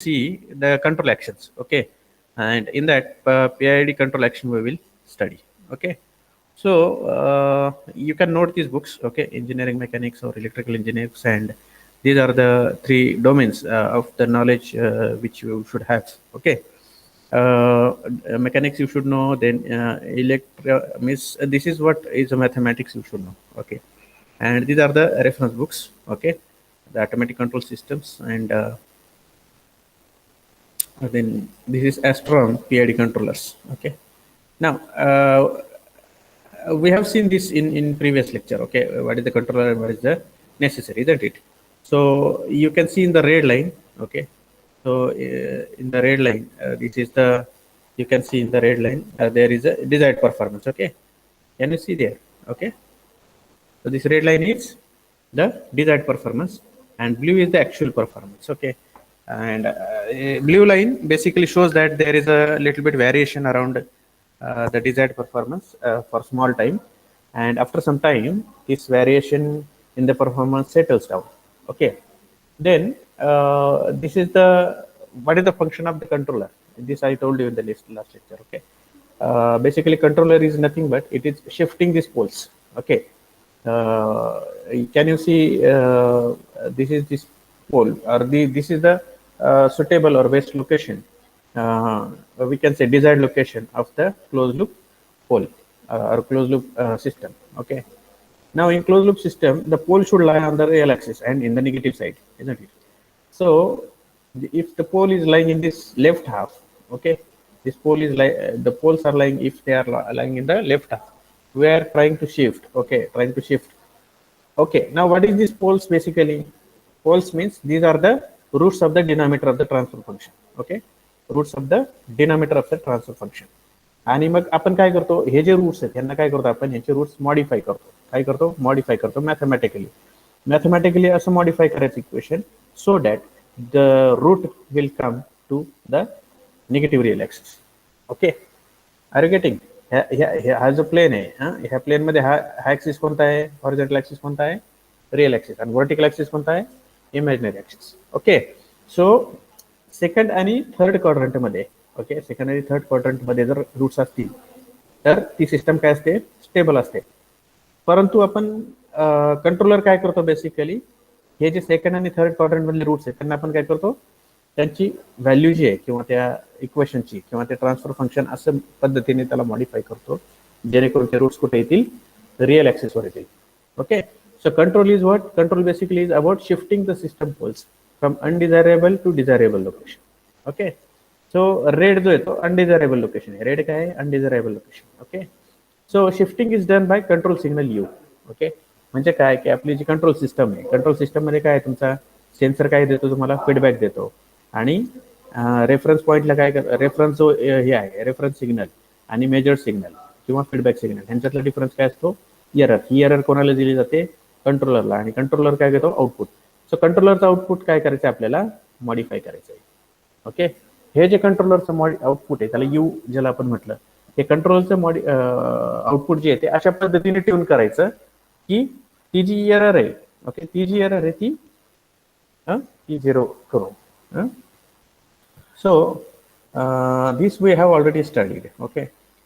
see the control actions. Okay, and in that PID control action we will study. Okay, so you can note these books. Okay, engineering mechanics or electrical engineers, and these are the three domains of the knowledge which you should have. Okay, mechanics you should know, then means this is what is a mathematics you should know. Okay, and these are the reference books. Okay, the automatic control systems, and then this is Astron PID controllers. Okay, now we have seen this in previous lecture. Okay, what is the controller and what is the necessary, isn't it? So you can see in the red line. Okay, so in the red line, this is the, you can see in the red line there is a desired performance. Okay, can you see there? Okay, so this red line is the desired performance and blue is the actual performance. Okay, and blue line basically shows that there is a little bit variation around the desired performance for small time, and after some time this variation in the performance settles down. Okay, then this is the, what is the function of the controller. This I told you in the last lecture. Okay, basically controller is nothing but it is shifting these poles. Okay, uh, can you see this is this pole, or this is the suitable or best location, we can say desired location of the closed loop pole or closed loop system. Okay, now in closed loop system the pole should lie on the real axis and in the negative side, isn't it? So if the pole is lying in this left half, okay, this pole is like the poles are lying, if they are lying in the left half, we are trying to shift. Okay, trying to shift. Okay, now what is this poles basically? Poles means these are the roots of the denominator of the transfer function. Okay, roots of the denominator of the transfer function. आणि मग आपण काय करतो, हे जे roots आहेत यांना काय करतो आपण, यांचे रूट्स मॉडिफाय करतो. काय करतो? मॉडिफाय करतो मॅथमॅटिकली असं मॉडिफाय करायचं equation, so that the root will come to the negative real axis. Okay, are you getting? हा जो प्लेन आहे, ह्या प्लेन मध्ये हा ॲक्सिस कोणता आहे? हॉरिझॉन्टल ॲक्सिस कोणता आहे? Real axis. आणि व्हर्टिकल ॲक्सिस कोणता आहे? Imaginary axis. Okay, so second आणि थर्ड क्वाड्रंट मध्ये, ओके, सेकंड आणि थर्ड क्वाड्रंट मध्ये जर रूट्स असतील तर ती सिस्टम काय असते? स्टेबल असते. परंतु आपण कंट्रोलर काय करतो बेसिकली, हे जे सेकंड आणि थर्ड क्वाड्रंट मधले रूट्स आहेत त्यांना आपण काय करतो, त्यांची व्हॅल्यू जी आहे किंवा त्या इक्वेशनची किंवा त्या ट्रान्सफर फंक्शन असं पद्धतीने त्याला मॉडिफाय करतो जेणेकरून ते रूट्स कुठे येतील? रिअल ॲक्सिसवर येतील. Okay, so control is what? Control basically is about shifting the system poles from undesirable to desirable location. Okay, so red जो आहे तो अनडिझायरेबल लोकेशन आहे. रेड काय आहे? Undesirable location. Okay, so shifting is done by control signal u. Okay, म्हणजे काय की आपली जी कंट्रोल सिस्टम आहे, कंट्रोल सिस्टम मध्ये काय तुमचा सेन्सर काय देतो? तुम्हाला फीडबॅक देतो. आणि रेफरन्स पॉईंटला काय, रेफरन्स जो हे आहे रेफरन्स सिग्नल आणि मेजर सिग्नल किंवा फीडबॅक सिग्नल ह्यांच्यातला डिफरन्स काय असतो? एरर. ही एरर कोणाला दिली जाते? कंट्रोलरला. आणि कंट्रोलर काय घेतो? आउटपुट. सो कंट्रोलरचं आउटपुट काय करायचं आपल्याला? मॉडिफाय करायचं आहे. ओके, हे जे कंट्रोलरचं आउटपुट आहे त्याला यू ज्याला आपण म्हटलं, हे कंट्रोलरचं आउटपुट जे आहे ते अशा पद्धतीने ट्यून करायचं की ती जी एरर आहे, ओके, ती जी एरर आहे ती झिरो करू. So this we have already studied. Okay,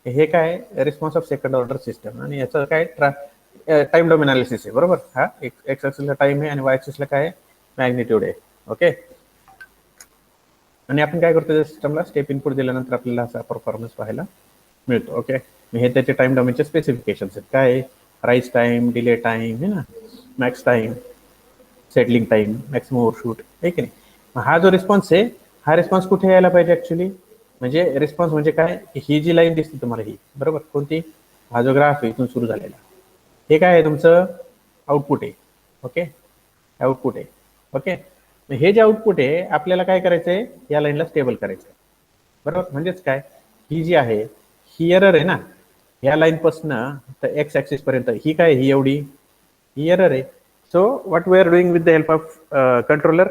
हे काय? Response of second order system. आणि याचं काय? टाइम डोमेन अनालिसिस आहे. बरोबर, हा एक्स ॲक्सिसला टाइम आहे आणि वाय ॲक्सिसला काय? मॅग्निट्यूड आहे. ओके, आणि आपण काय करतो, त्या सिस्टमला स्टेप इनपुट दिल्यानंतर आपल्याला असा परफॉर्मन्स पाहायला मिळतो. ओके, हे त्याचे टाइम डोमेनचे स्पेसिफिकेशन्स आहेत. काय? राईज टाइम, डिले टाइम है ना, max time, settling time, maximum overshoot, आहे की नाही? हा जो रिस्पॉन्स आहे, हा रिस्पॉन्स कुठे यायला पाहिजे ऍक्च्युली? म्हणजे रिस्पॉन्स म्हणजे काय? ही जी लाईन दिसते तुम्हाला ही, बरोबर, कोणती? हा जो ग्राफ आहे इथून सुरू झालेला, हे काय आहे? तुमचं आउटपुट आहे. ओके, आउटपुट आहे. ओके, हे जे आउटपुट आहे आपल्याला काय करायचंय? या लाईनला स्टेबल करायचंय. बरोबर, म्हणजेच काय? ही जी आहे ही एरर आहे ना, या लाईन पासून तर एक्स ऍक्सिस पर्यंत ही काय? ही एवढी ही एरर आहे. So what we are doing with the help of controller,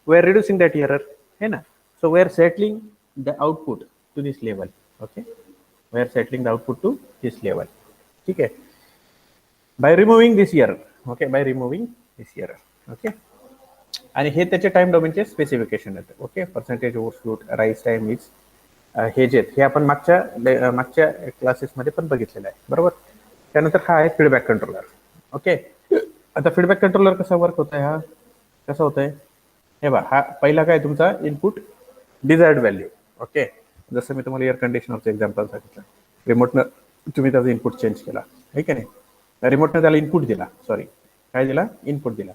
we are reducing that error, है ना? So we are settling the output to this level. Okay, we are settling the output to this level. ठीक है? By removing this error. Okay, by removing this error. Okay. आणि हे त्याचे time डोमेनचे specification आहेत. Okay, percentage overshoot, rise time is, हे जे हे आपण मागच्या क्लासेसमध्ये पण बघितलेलं आहे, बरोबर. त्यानंतर हा आहे फीडबॅक कंट्रोलर. ओके, आता फीडबॅक कंट्रोलर कसा वर्क होत आहे, हा कसा होत आहे हे बघा. हा पहिला काय तुमचा इनपुट डिझायर्ड व्हॅल्यू. ओके, जसं मी तुम्हाला एअर कंडिशनरचं एक्झाम्पल सांगितलं, रिमोटनं तुम्ही त्याचा इनपुट चेंज केला, आहे की नाही. रिमोटनं त्याला इनपुट दिला, सॉरी काय दिला, इनपुट दिला.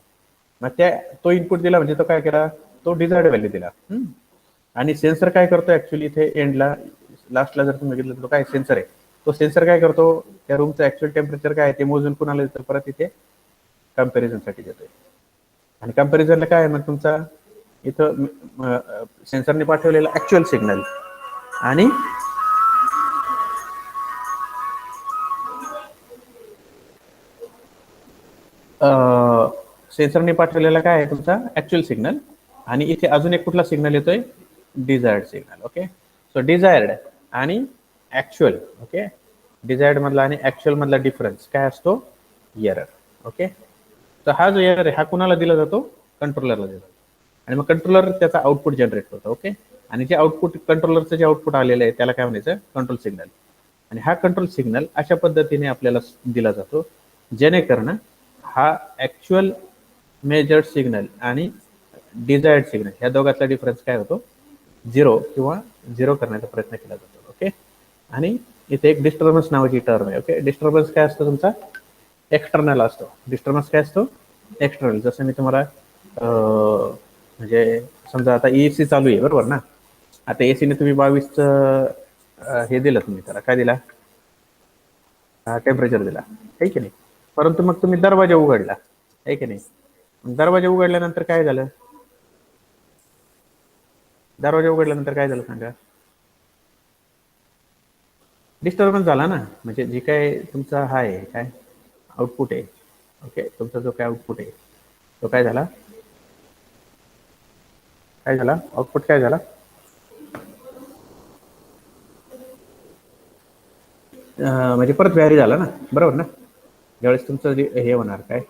मग तो इनपुट दिला म्हणजे तो काय केला, तो डिझायर्ड व्हॅल्यू दिला. आणि सेन्सर काय करतो ऍक्च्युली, इथे एंडला लास्टला जर तुम्ही बघितलं तो काय सेन्सर आहे, तो सेन्सर काय करतो, त्या रूमचं ऍक्च्युअल टेम्परेचर काय आहे ते मोजून कुणाला देतो, परत इथे कम्पॅरिझनसाठी देतोय. आणि कम्पॅरिझनला काय आहे मग तुमचा इथं सेन्सरने पाठवलेला ऍक्च्युअल सिग्नल आणि सेन्सरने पाठवलेला काय आहे तुमचा ऍक्च्युअल सिग्नल, आणि इथे अजून एक कुठला सिग्नल येतोय, desired signal. Okay, so desired आणि ऍक्च्युअल. ओके, डिझायर्ड मधला आणि ऍक्च्युअल मधला डिफरन्स काय असतो, एरर. ओके, तर हा जो एरर आहे हा कुणाला दिला जातो, कंट्रोलरला दिला जातो. आणि मग कंट्रोलर त्याचा आउटपुट जनरेट करतो. ओके, आणि जे आउटपुट कंट्रोलरचं जे आउटपुट आलेलं आहे त्याला काय म्हणायचं, कंट्रोल सिग्नल. आणि हा कंट्रोल सिग्नल अशा पद्धतीने आपल्याला दिला जातो जेणेकरून हा ऍक्च्युअल मेजर्ड सिग्नल आणि डिझायर्ड सिग्नल ह्या दोघातला डिफरन्स काय होतो, झिरो किंवा झिरो करण्याचा प्रयत्न केला जातो. ओके, आणि इथे एक डिस्टर्बन्स नावाची टर्म आहे. ओके, डिस्टर्बन्स काय असतो तुमचा, एक्सटर्नल असतो. डिस्टर्बन्स काय असतो, एक्सटर्नल. जसं मी तुम्हाला म्हणजे समजा आता एसी चालू आहे, बरोबर ना. आता एसीने तुम्ही 22चं हे दिलं, तुम्ही त्याला काय दिला, टेम्परेचर दिला, आहे की नाही. परंतु मग तुम्ही दरवाजा उघडला, आहे की नाही. दरवाजा उघडल्यानंतर काय झालं, दरवाजा उघडल्यानंतर काय झालं सांगा, डिस्टर्बन्स झाला ना. म्हणजे जे काय तुमचा हा आहे काय आउटपुट आहे, ओके, तुमचा जो काय आउटपुट आहे तो काय झाला, काय झाला आउटपुट, काय झाला, म्हणजे परत व्हॅरी झाला ना, बरोबर ना. ज्यावेळेस तुमचं हे होणार काय,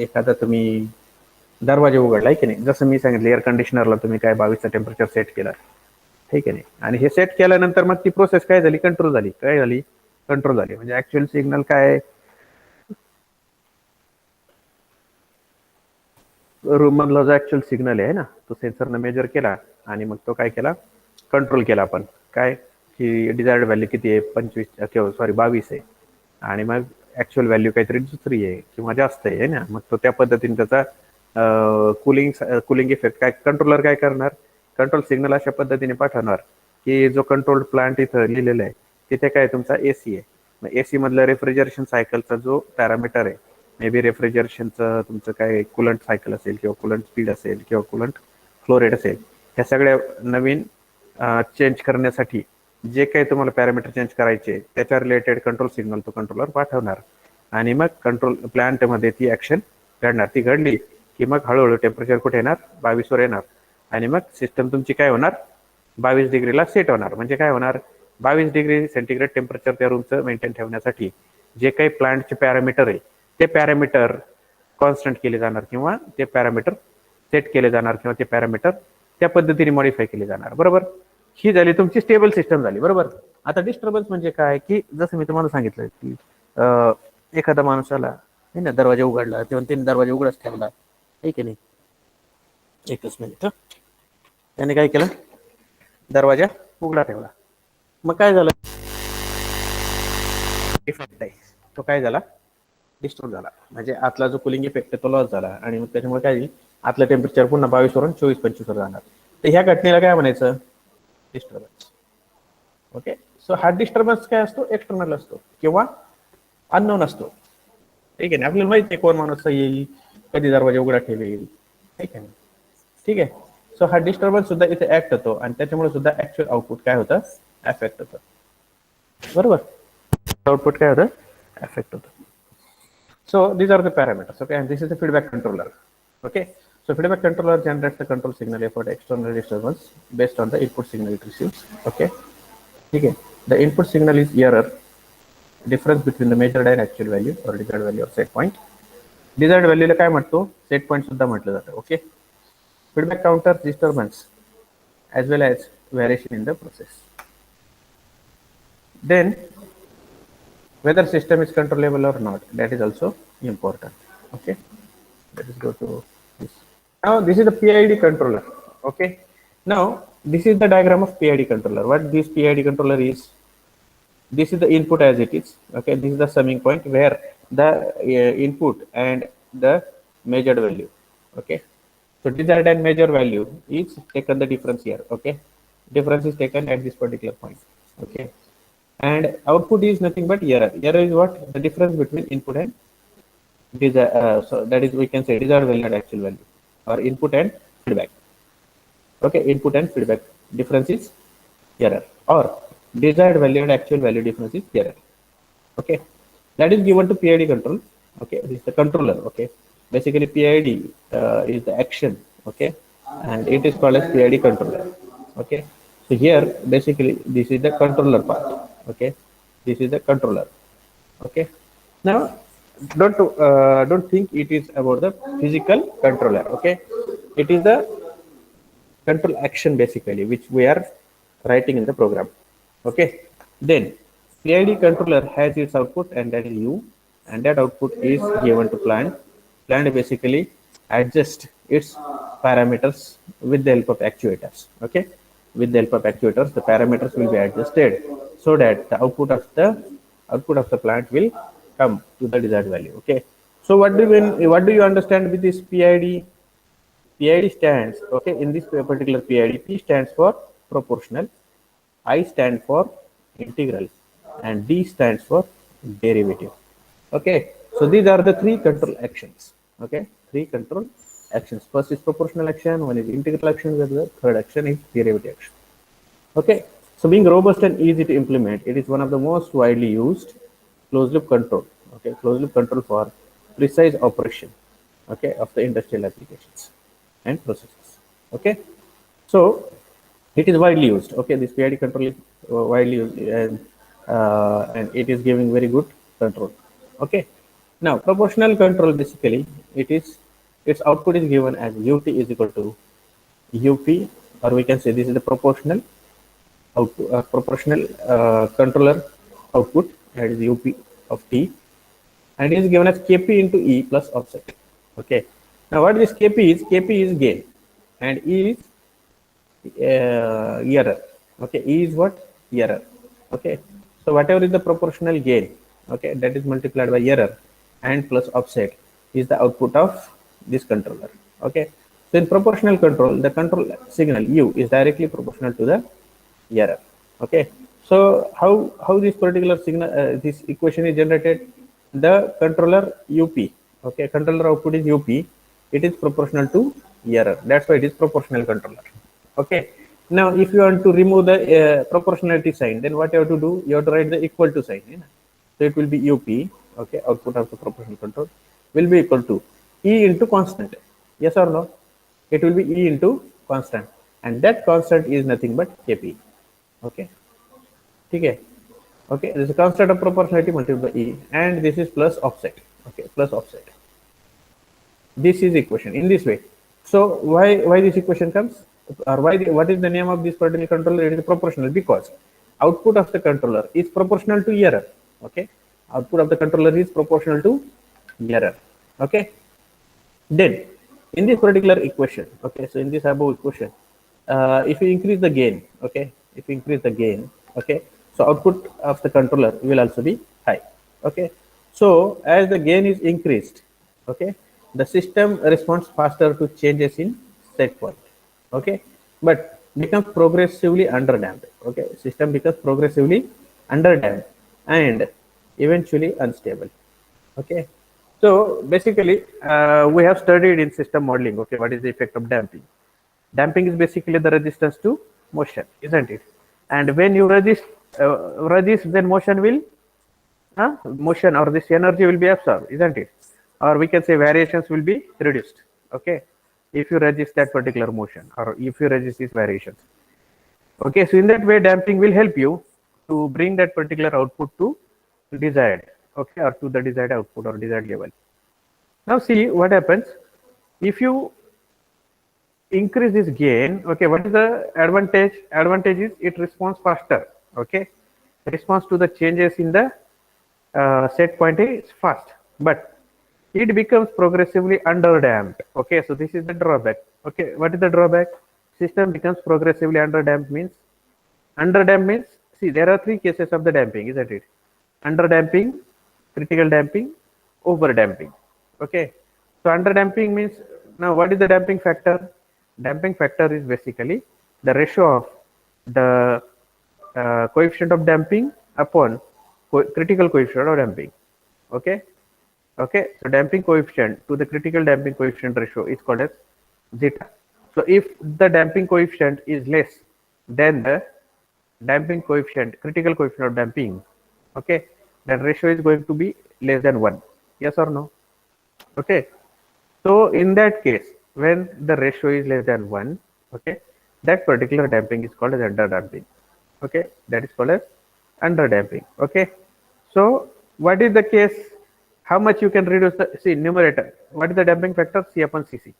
एखादा तुम्ही दरवाजा उघडला, आहे की नाही. जसं मी सांगितलं एअर कंडिशनरला तुम्ही काय 22चं टेम्परेचर सेट केलं, ठीक आहे नाही. आणि हे सेट केल्यानंतर मग ती प्रोसेस काय झाली, कंट्रोल झाली. काय झाली, कंट्रोल झाली. म्हणजे ऍक्च्युअल सिग्नल काय, रूम मधला जो ऍक्च्युअल सिग्नल आहे ना, तो सेन्सरनं मेजर केला आणि मग तो काय केला, कंट्रोल केला आपण. काय की डिझायर्ड व्हॅल्यू किती आहे, 25 किंवा सॉरी 22 आहे, आणि मग ऍक्च्युअल व्हॅल्यू काहीतरी दुसरी आहे किंवा जास्त आहे ना. मग तो त्या पद्धतीने त्याचा कुलिंग इफेक्ट काय, कंट्रोलर काय करणार, कंट्रोल सिग्नल अशा पद्धतीने पाठवणार की जो कंट्रोल प्लांट इथं लिहिलेला आहे तिथे काय तुमचा एसी आहे. मग एसी मधलं रेफ्रिजरेशन सायकलचा जो पॅरामीटर आहे, मे बी रेफ्रिजरेशनचं तुमचं काय कुलंट सायकल असेल किंवा कुलंट स्पीड असेल किंवा कुलंट फ्लो रेट असेल, ह्या सगळ्या नवीन चेंज करण्यासाठी जे काही तुम्हाला पॅरामीटर चेंज करायचे त्याच्या रिलेटेड कंट्रोल सिग्नल तो कंट्रोलर पाठवणार. आणि मग कंट्रोल प्लांटमध्ये ती ऍक्शन घडणार. ती घडली की मग हळूहळू टेम्परेचर कुठे येणार, 22वर येणार. आणि मग सिस्टम तुमची काय होणार, 22 डिग्रीला सेट होणार. म्हणजे काय होणार, 22 डिग्री सेंटीग्रेड टेम्परेचर त्या रूमचं मेंटेन ठेवण्यासाठी जे काही प्लांटचे पॅरामीटर आहे ते पॅरामीटर कॉन्स्टंट केले जाणार किंवा ते पॅरामीटर सेट केले जाणार किंवा ते पॅरामीटर त्या पद्धतीने मॉडिफाय केले जाणार, बरोबर. ही झाली तुमची स्टेबल सिस्टम झाली, बरोबर. आता डिस्टर्बन्स म्हणजे काय, की जसं मी तुम्हाला सांगितलं की एखादा माणूस आला नाही ना, दरवाजा उघडला तेव्हा त्याने दरवाजा उघडच ठेवला, आहे की नाही. एकच मिनिट, त्याने काय केलं, दरवाजा उघडा ठेवला. मग काय झालं, इफेक्ट आहे तो काय झाला, डिस्टर्ब झाला. म्हणजे आतला जो कुलिंग इफेक्ट आहे तो लॉस झाला. आणि मग त्याच्यामुळे काय होईल, आतलं टेम्परेचर पुन्हा 22 वरून 24-25 वर जाणार. तर ह्या घटनेला काय म्हणायचं, डिस्टर्बन्स. ओके, सो हा डिस्टर्बन्स काय असतो, एक्सटर्नल असतो किंवा अननोन असतो, ठीक आहे. आपल्याला माहित नाही कोण माणूस येईल, कधी दरवाजा उघडा ठेवेल, ठीक आहे. ठीक आहे, सो हा डिस्टर्बन्स सुद्धा इथे ऍक्ट होतो आणि त्याच्यामुळे सुद्धा ऍक्च्युअल आउटपुट काय होतं, अफेक्ट होतं, बरोबर. आउटपुट काय होतं, अफेक्ट होतं. So these are the parameters, okay, and this is the feedback controller. Okay, so feedback controller generates the control signal for the external disturbance based on the input signal it receives. Okay, okay, the input signal is error, difference between the measured and actual value or desired value or set point. Desired व्हॅल्यूला काय म्हणतो, set point सुद्धा म्हटलं जातं. Okay, feedback counter disturbance as well as variation in the process. Then whether system is controllable or not, that is also important. Okay, let us go to this. Now this is the PID controller. Okay, now this is the diagram of PID controller. What this PID controller is, this is the input as it is. Okay, this is the summing point where the input and the measured value. Okay, so desired and measured value is taken the difference here. Okay, difference is taken at this particular point. Okay, and output is nothing but error. Error is what? The difference between input and desired. So that is, we can say, desired value and actual value, or input and feedback. Okay, input and feedback difference is error, or desired value and actual value difference is error. Okay, that is given to PID control. Okay, this is the controller. Okay, basically PID is the action. Okay, and it is called as PID controller. Okay, so here basically this is the controller part. Okay, this is the controller. Okay, now don't think it is about the physical controller. Okay, it is the control action basically which we are writing in the program. Okay, then PID controller has its output, and that is U, and that output is given to plant. Plant basically adjust its parameters with the help of actuators. Okay, with the help of actuators the parameters will be adjusted so that the output of the plant will come to the desired value. Okay, so what do you understand with this PID? PID stands, okay, in this particular PID, P stands for proportional, I stand for integral, and D stands for derivative. Okay, so these are the three control actions. Okay, three control actions. First is proportional action, one is integral action, and the third action is derivative action. Okay, so being robust and easy to implement, it is one of the most widely used closed loop control. Okay, closed loop control for precise operation. Okay, of the industrial applications and processes. Okay, so it is widely used. Okay, this PID control is widely used, and it is giving very good control. Okay, now proportional control basically it is, its output is given as UT is equal to UP, or we can say this is the proportional output, proportional controller output, that is UP of T, and it is given as Kp into E plus offset. Okay, now what this Kp is? Kp is gain, and E is error. Okay, E is what? Error. Okay, so whatever is the proportional gain, okay, that is multiplied by error and plus offset is the output of this controller. Okay, so in proportional control, the control signal U is directly proportional to the error. Okay, so how this particular signal, this equation is generated? The controller UP, okay, controller output is UP, it is proportional to error. That's why it is proportional controller. Okay, now if you want to remove the proportionality sign, then what you have to do? You have to write the equal to sign. So it will be UP, okay, output of the proportional control will be equal to E into constant. Yes or no? It will be E into constant, and that constant is nothing but Kp. Okay, okay, okay. This is a constant of proportionality multiplied by E, and this is plus offset. Okay, plus offset. This is equation in this way. So why this equation comes, or what is the name of this particular controller? It is proportional because output of the controller is proportional to error. Okay, output of the controller is proportional to error. Okay, then in this particular equation, okay, so in this above equation, if you increase the gain, okay, if you increase the gain, okay, so output of the controller will also be high. Okay, so as the gain is increased, okay, the system responds faster to changes in set point. Okay, but becomes progressively underdamped. Okay, system becomes progressively underdamped and eventually unstable. Okay, so basically we have studied in system modeling, okay, what is the effect of damping. Damping is basically the resistance to motion, isn't it? And when you resist, then motion will motion, or this energy will be absorbed, isn't it? Or we can say variations will be reduced. Okay, if you resist that particular motion, or if you resist these variations. Okay, so in that way damping will help you to bring that particular output to desired, okay, or to the desired output or desired level. Now see what happens if you increase this gain. Okay, what is the advantage? Advantage is it responds faster. Okay, response to the changes in the set point is fast, but it becomes progressively underdamped. Okay, so this is the drawback. Okay, what is the drawback? System becomes progressively underdamped means, underdamped means, see, there are three cases of the damping, isn't it? Underdamping, critical damping, over damping. Okay, so underdamping means, now what is the damping factor? Damping factor is basically the ratio of the coefficient of damping upon critical coefficient of damping. Okay, okay, so damping coefficient to the critical damping coefficient ratio is called as zeta. So if the damping coefficient is less than the damping coefficient, critical coefficient of damping, okay, then ratio is going to be less than 1. Yes or no? Okay, so in that case, when the ratio is less than 1, okay, that particular damping is called as under damping. Okay, that is called as under damping. Okay, so what is the case? How much you can reduce the, see, numerator? What is the damping factor? C upon Cc.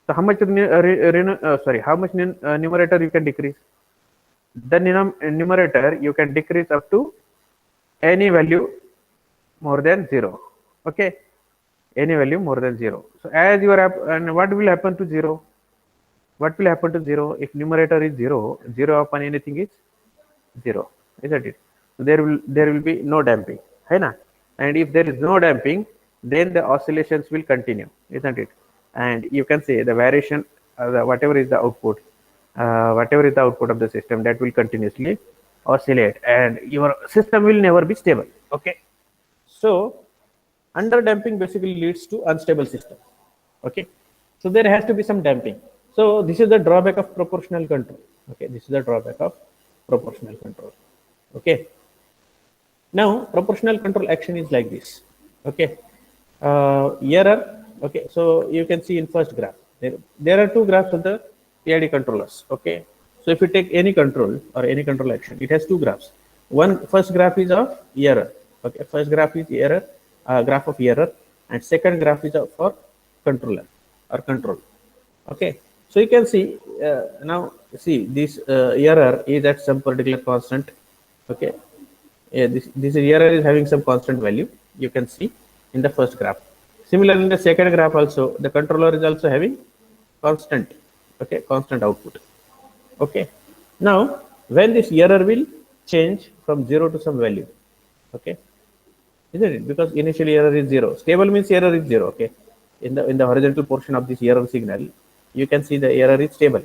So how much how much numerator you can decrease? The numerator you can decrease up to any value more than 0. Okay, any value more than 0. So as you are, and what will happen to 0? What will happen to 0? If numerator is 0, 0 upon anything is 0, isn't it? So there will be no damping, है ना? And if there is no damping, then the oscillations will continue, isn't it? And you can say the variation, whatever is the output, of the system, that will continuously oscillate, and your system will never be stable. Okay, so under damping basically leads to unstable system. Okay, so there has to be some damping. So this is the drawback of proportional control. Okay, this is the drawback of proportional control. Okay, now proportional control action is like this. Okay, error. Okay, so you can see in first graph there are two graphs of the PID controllers. Okay, so if you take any control or any control action, it has two graphs. First graph is of error. Okay, first graph is error, graph of error, and second graph is for controller or control. Okay, so you can see now, see, this error is at some particular constant. Okay, yeah, this error is having some constant value, you can see in the first graph. Similarly, in the second graph also, the controller is also having constant, okay, constant output. Okay, now when this error will change from 0 to some value, okay, isn't it? Because initially error is 0. Stable means error is 0. Okay, in the horizontal portion of this error signal, you can see the error is stable.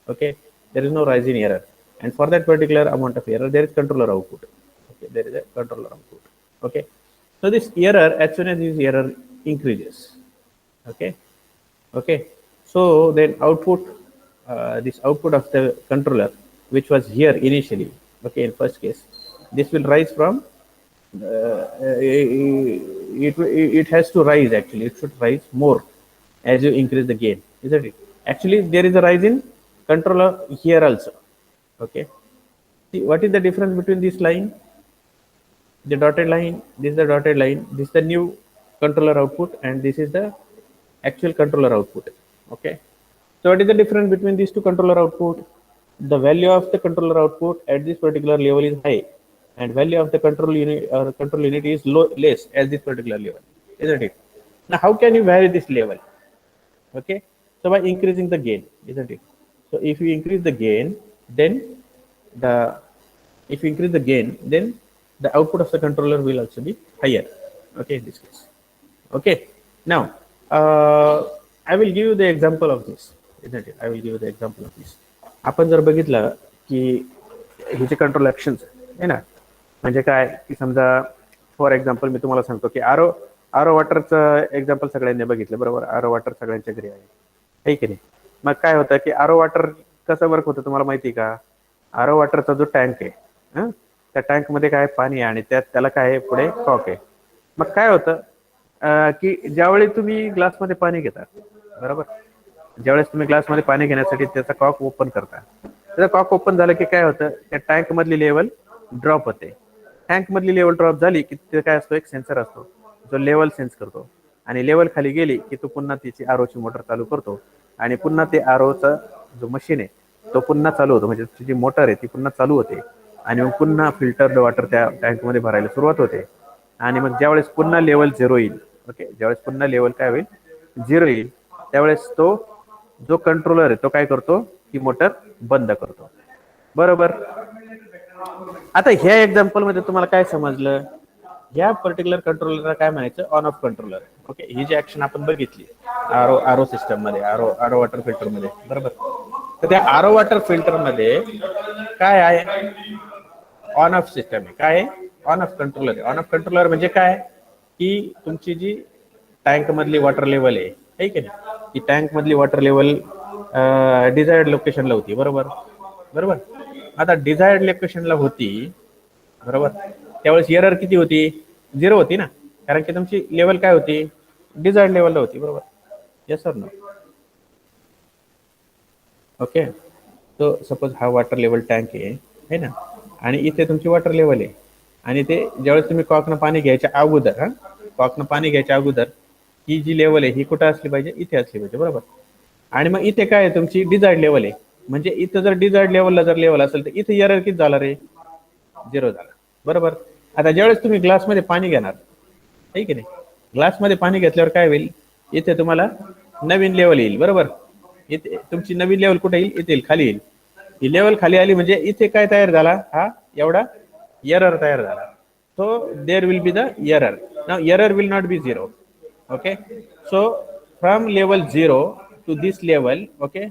Okay, there is no rise in error, and for that particular amount of error, there is controller output. Okay, there is a controller output. Okay, so this error, as soon as this error increases, okay, okay, so then output, this output of the controller, which was here initially, okay, in first case, this will rise from it has to rise, actually it should rise more as you increase the gain, isn't it? Actually there is a rise in controller here also. Okay, see what is the difference between this line, the dotted line, this is the dotted line, this is the new controller output, and this is the actual controller output. Okay, so what is the difference between these two controller output? The value of the controller output at this particular level is high, and value of the control unit or control unit is less at this particular level, isn't it? Now how can you vary this level? Okay, so by increasing the gain, isn't it? So if you increase the gain, then the the output of the controller will also be higher. Okay, in this case. Okay, now I will give you the example of this, isn't it? I will give you the example of this. आपण जर बघितलं की हे जे control actions आहे ना, म्हणजे काय की समजा फॉर एक्झाम्पल मी तुम्हाला सांगतो की आरो वॉटरचं एक्झाम्पल सगळ्यांनी बघितलं, बरोबर? आरो वॉटर सगळ्यांच्या घरी आहे की नाही? मग काय होतं की आरो वॉटर कसं वर्क होतं तुम्हाला माहिती का? आरो वॉटरचा जो टँक आहे, त्या टँक मध्ये काय पाणी आहे आणि त्याला काय आहे पुढे कॉक आहे. मग काय होतं की ज्यावेळी तुम्ही ग्लासमध्ये पाणी घेता, बरोबर, ज्यावेळेस तुम्ही ग्लासमध्ये पाणी घेण्यासाठी त्याचा कॉक ओपन करता, त्याचा कॉक ओपन झालं की काय होतं, त्या टँक मधली लेवल ड्रॉप होते. टँक मधली लेवल ड्रॉप झाली की ते काय असतो, एक सेन्सर असतो जो लेवल सेन्स करतो, आणि लेवल खाली गेली की तो पुन्हा तिची आरोची मोटर चालू करतो आणि पुन्हा ते आरोचा जो मशीन आहे तो पुन्हा चालू होतो, म्हणजे जी मोटर आहे ती पुन्हा चालू होते आणि मग पुन्हा फिल्टर्ड वॉटर त्या टँकमध्ये भरायला सुरुवात होते. आणि मग ज्यावेळेस पुन्हा लेवल 0 येईल, ओके, ज्यावेळेस पुन्हा लेवल काय होईल 0 येईल, त्यावेळेस तो जो कंट्रोलर आहे तो काय करतो, ती मोटर बंद करतो. बरोबर. आता ह्या एक्झाम्पल मध्ये तुम्हाला काय समजलं, ह्या पर्टिक्युलर कंट्रोलरला काय म्हणायचं, ऑन ऑफ कंट्रोलर. ओके, ही जी ऍक्शन आपण बघितली आरो सिस्टम मध्ये, आरो वॉटर फिल्टर मध्ये, बरोबर. तर त्या आरो वॉटर फिल्टर मध्ये काय आहे, ऑन ऑफ सिस्टम आहे. काय ऑन ऑफ कंट्रोलर आहे. ऑन ऑफ कंट्रोलर म्हणजे काय, की तुमची जी टँक मधली वॉटर लेवल आहे, ठीक आहे, ती टँक मधली वॉटर लेवल डिझायर्ड लोकेशनला होती, बरोबर. बरोबर. आता डिझायर्ड लोकेशनला होती, बरोबर, त्यावेळेस एरर किती होती, 0 होती ना, कारण की तुमची लेवल काय होती, डिझायर्ड लेवलला होती, बरोबर. Yes sir no. ओके, तो सपोज हा वॉटर लेवल टँक आहे ना, आणि इथे तुमची वॉटर लेवल आहे आणि ते ज्यावेळेस तुम्ही कॉकनं पाणी घ्यायच्या अगोदर, कॉकनं पाणी घ्यायच्या अगोदर ही जी लेवल आहे ही कुठं असली पाहिजे, इथे असली पाहिजे, बरोबर. आणि मग इथे काय आहे, तुमची डिझायर्ड लेवल आहे, म्हणजे इथं जर डिझायर्ड लेवलला जर लेवल असेल तर इथे एरर किती झाला रे, 0 झाला, बरोबर. आता ज्यावेळेस तुम्ही ग्लासमध्ये पाणी घेणार, ठीक आहे, ग्लासमध्ये पाणी घेतल्यावर काय होईल, इथे तुम्हाला नवीन लेवल येईल, बरोबर. इथे तुमची नवीन लेवल कुठे येईल, इथे येईल, खाली येईल. ही लेवल खाली आली म्हणजे इथे काय तयार झाला, हा एवढा एरर तयार झाला. So there will be the error. Now error will not be 0. Okay, so from level 0 to this level, okay,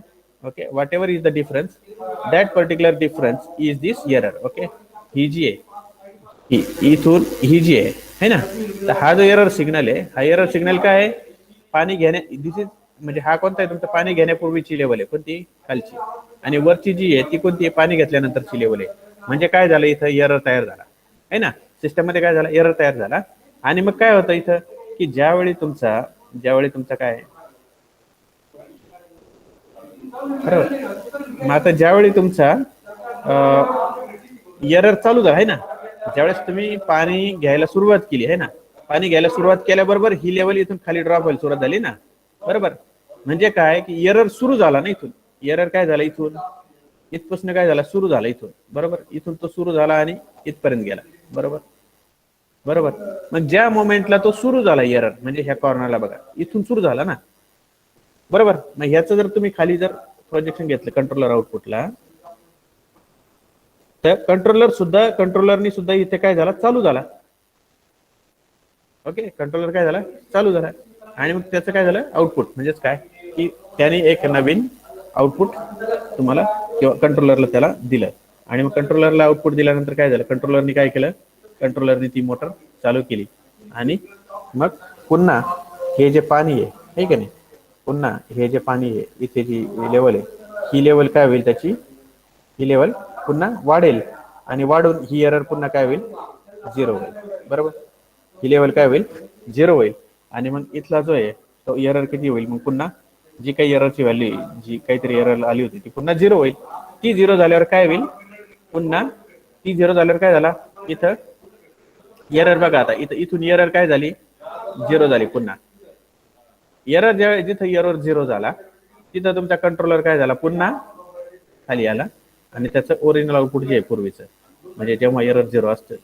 whatever is the difference, that particular difference is this error. Okay, ही जी आहे, इथून ही जी आहे ना, तर हा जो error signal आहे, हा error signal काय आहे, पाणी घेण्या, दिस इज म्हणजे हा कोणता आहे तुमचा, पाणी घेण्यापूर्वीची लेवल आहे कोणती, खालची, आणि वरची जी आहे ती कोणती आहे, पाणी घेतल्यानंतरची लेवल आहे. म्हणजे काय झालं, इथं एरर तयार झाला आहे ना, सिस्टम मध्ये काय झालं, एरर तयार झाला. आणि मग काय होतं इथं, की ज्यावेळी तुमचा काय, बरोबर, मग आता ज्यावेळी तुमचा एरर चालू झाला आहे ना, ज्यावेळेस तुम्ही पाणी घ्यायला सुरुवात केली आहे ना, पाणी घ्यायला सुरुवात केल्याबरोबर ही लेवल इथून खाली ड्रॉप व्हायला सुरुवात झाली ना, बरोबर. म्हणजे काय, की एरर सुरू झाला ना, इथून एरर काय झाला, इथून इथपासून काय झाला, सुरू झाला इथून, बरोबर. इथून तो सुरू झाला आणि इथपर्यंत गेला, बरोबर. बरोबर, मग ज्या मोमेंटला तो सुरू झाला एरर, म्हणजे ह्या कॉर्नरला बघा, इथून सुरू झाला ना, बरोबर. मग ह्याचं जर तुम्ही खाली जर प्रोजेक्शन घेतलं कंट्रोलर आउटपुटला, तर कंट्रोलरनी सुद्धा इथे काय झाला, चालू झाला. ओके, कंट्रोलर काय झाला, चालू झाला. आणि मग त्याचं काय झालं, आउटपुट म्हणजेच काय, की त्याने एक नवीन आउटपुट तुम्हाला किंवा कंट्रोलरला त्याला दिलं. आणि मग कंट्रोलरला आउटपुट दिल्यानंतर काय झालं, कंट्रोलरनी काय केलं, कंट्रोलरनी ती मोटर चालू केली आणि मग पुन्हा हे जे पाणी आहे, ठीक आहे नाही, पुन्हा हे जे पाणी आहे, इथे जी लेवल आहे, ही लेवल काय होईल त्याची, ही लेवल पुन्हा वाढेल आणि वाढून ही एरर पुन्हा काय होईल, 0 होईल, बरोबर. ही लेवल काय होईल, 0 होईल. आणि मग इथला जो आहे तो एरर किती होईल, मग पुन्हा जी काही एररची व्हॅल्यू, जी काहीतरी एरर आली होती ती पुन्हा 0 होईल. ती 0 झाल्यावर काय होईल, पुन्हा ती 0 झाल्यावर काय झाला, इथं एरर बघा, आता इथून एरर काय झाली, 0 झाली. पुन्हा एरर ज्यावेळी जिथं एरर 0 झाला तिथं तुमचा कंट्रोलर काय झाला, पुन्हा खाली आला आणि त्याचं ओरिजिनल आउटपुट जे आहे पूर्वीचं, म्हणजे जेव्हा एरर 0 असतं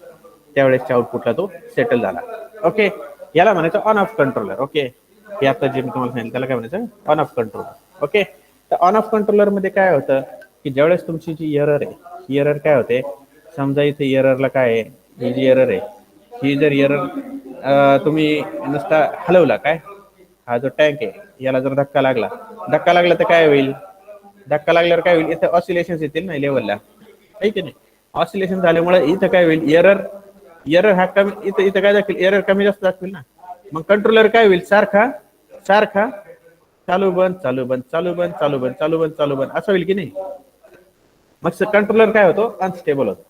त्यावेळेसच्या आउटपुटला तो सेटल झाला. ओके, याला म्हणायचं ऑन ऑफ कंट्रोलर. ओके, हे आता जे मी तुम्हाला सांगितलं त्याला काय म्हणायचं, ऑन ऑफ कंट्रोलर. ओके, तर ऑन ऑफ कंट्रोलर मध्ये काय होतं, की ज्यावेळेस तुमची जी एरर आहे, ही एरर काय होते, समजा इथे एररला काय आहे, ही जी एरर आहे, ही जर एरर तुम्ही नुसता हलवला, काय हा जो टँक आहे याला जर धक्का लागला तर काय होईल, धक्का लागल्यावर काय होईल, इथं ऑसिलेशन्स येतील ना लेवलला, ठीक आहे नाही. ऑसिलेशन झाल्यामुळे इथं काय होईल, एरर हा कमी, इथं काय दाखवेल, एरर कमी जास्त दाखवेल ना. मग कंट्रोलर काय होईल, सारखा सारखा चालू बंद चालू बंद चालू बंद चालू बंद चालू बंद चालू बंद असं होईल की नाही. मग कंट्रोलर काय होतो, अनस्टेबल होतो.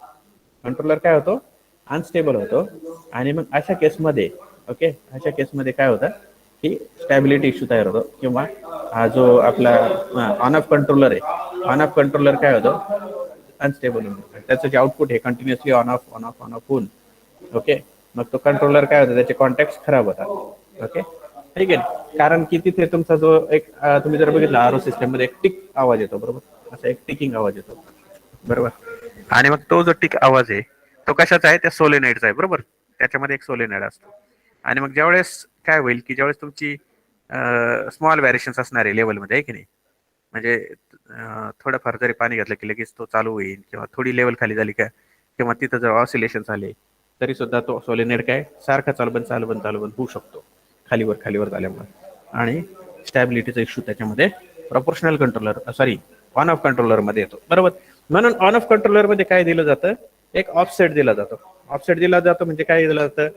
कंट्रोलर काय होतो, अनस्टेबल होतो. आणि मग अशा केसमध्ये, ओके, अशा केसमध्ये काय होतं, की स्टॅबिलिटी इश्यू तयार होतो, किंवा हा जो आपला ऑन ऑफ कंट्रोलर आहे, ऑन ऑफ कंट्रोलर काय होतो, अनस्टेबल होतो. त्याचं जे आउटपुट आहे continuously on off on off on off होऊन, ओके, मग तो कंट्रोलर काय होतं, त्याचे कॉन्टॅक्ट खराब होतात. ओके, ठीक आहे, कारण की तिथे तुमचा जो एक तुम्ही जर बघितला आरो सिस्टम मध्ये एक टिक आवाज येतो, बरोबर, असा एक टिकिंग आवाज येतो, बरोबर. आणि मग तो जो टिक आवाज आहे तो कशाचा आहे, त्या सोलेनाईडचा आहे, बरोबर. त्याच्यामध्ये एक सोलेनाईड असतो. आणि मग ज्यावेळेस काय होईल की ज्यावेळेस तुमची स्मॉल व्हॅरिएशन्स असणार आहे लेवलमध्ये, आहे की नाही, म्हणजे थोडंफार जरी पाणी घातलं की लगेच तो चालू होईल, किंवा थोडी लेवल खाली झाली का, किंवा तिथं जर ऑसिलेशन झाले तरी सुद्धा तो सोलेनाईड काय सारखा चालू बंद होऊ शकतो खालीवर झाल्यामुळे. आणि स्टॅबिलिटीचा इश्यू त्याच्यामध्ये proportional controller sorry on off controller मध्ये येतो, बरोबर. म्हणून ऑन ऑफ कंट्रोलर मध्ये काय दिलं जातं, एक ऑफसेट दिला जातो. ऑफसेट दिला जातो म्हणजे काय दिलं जातं,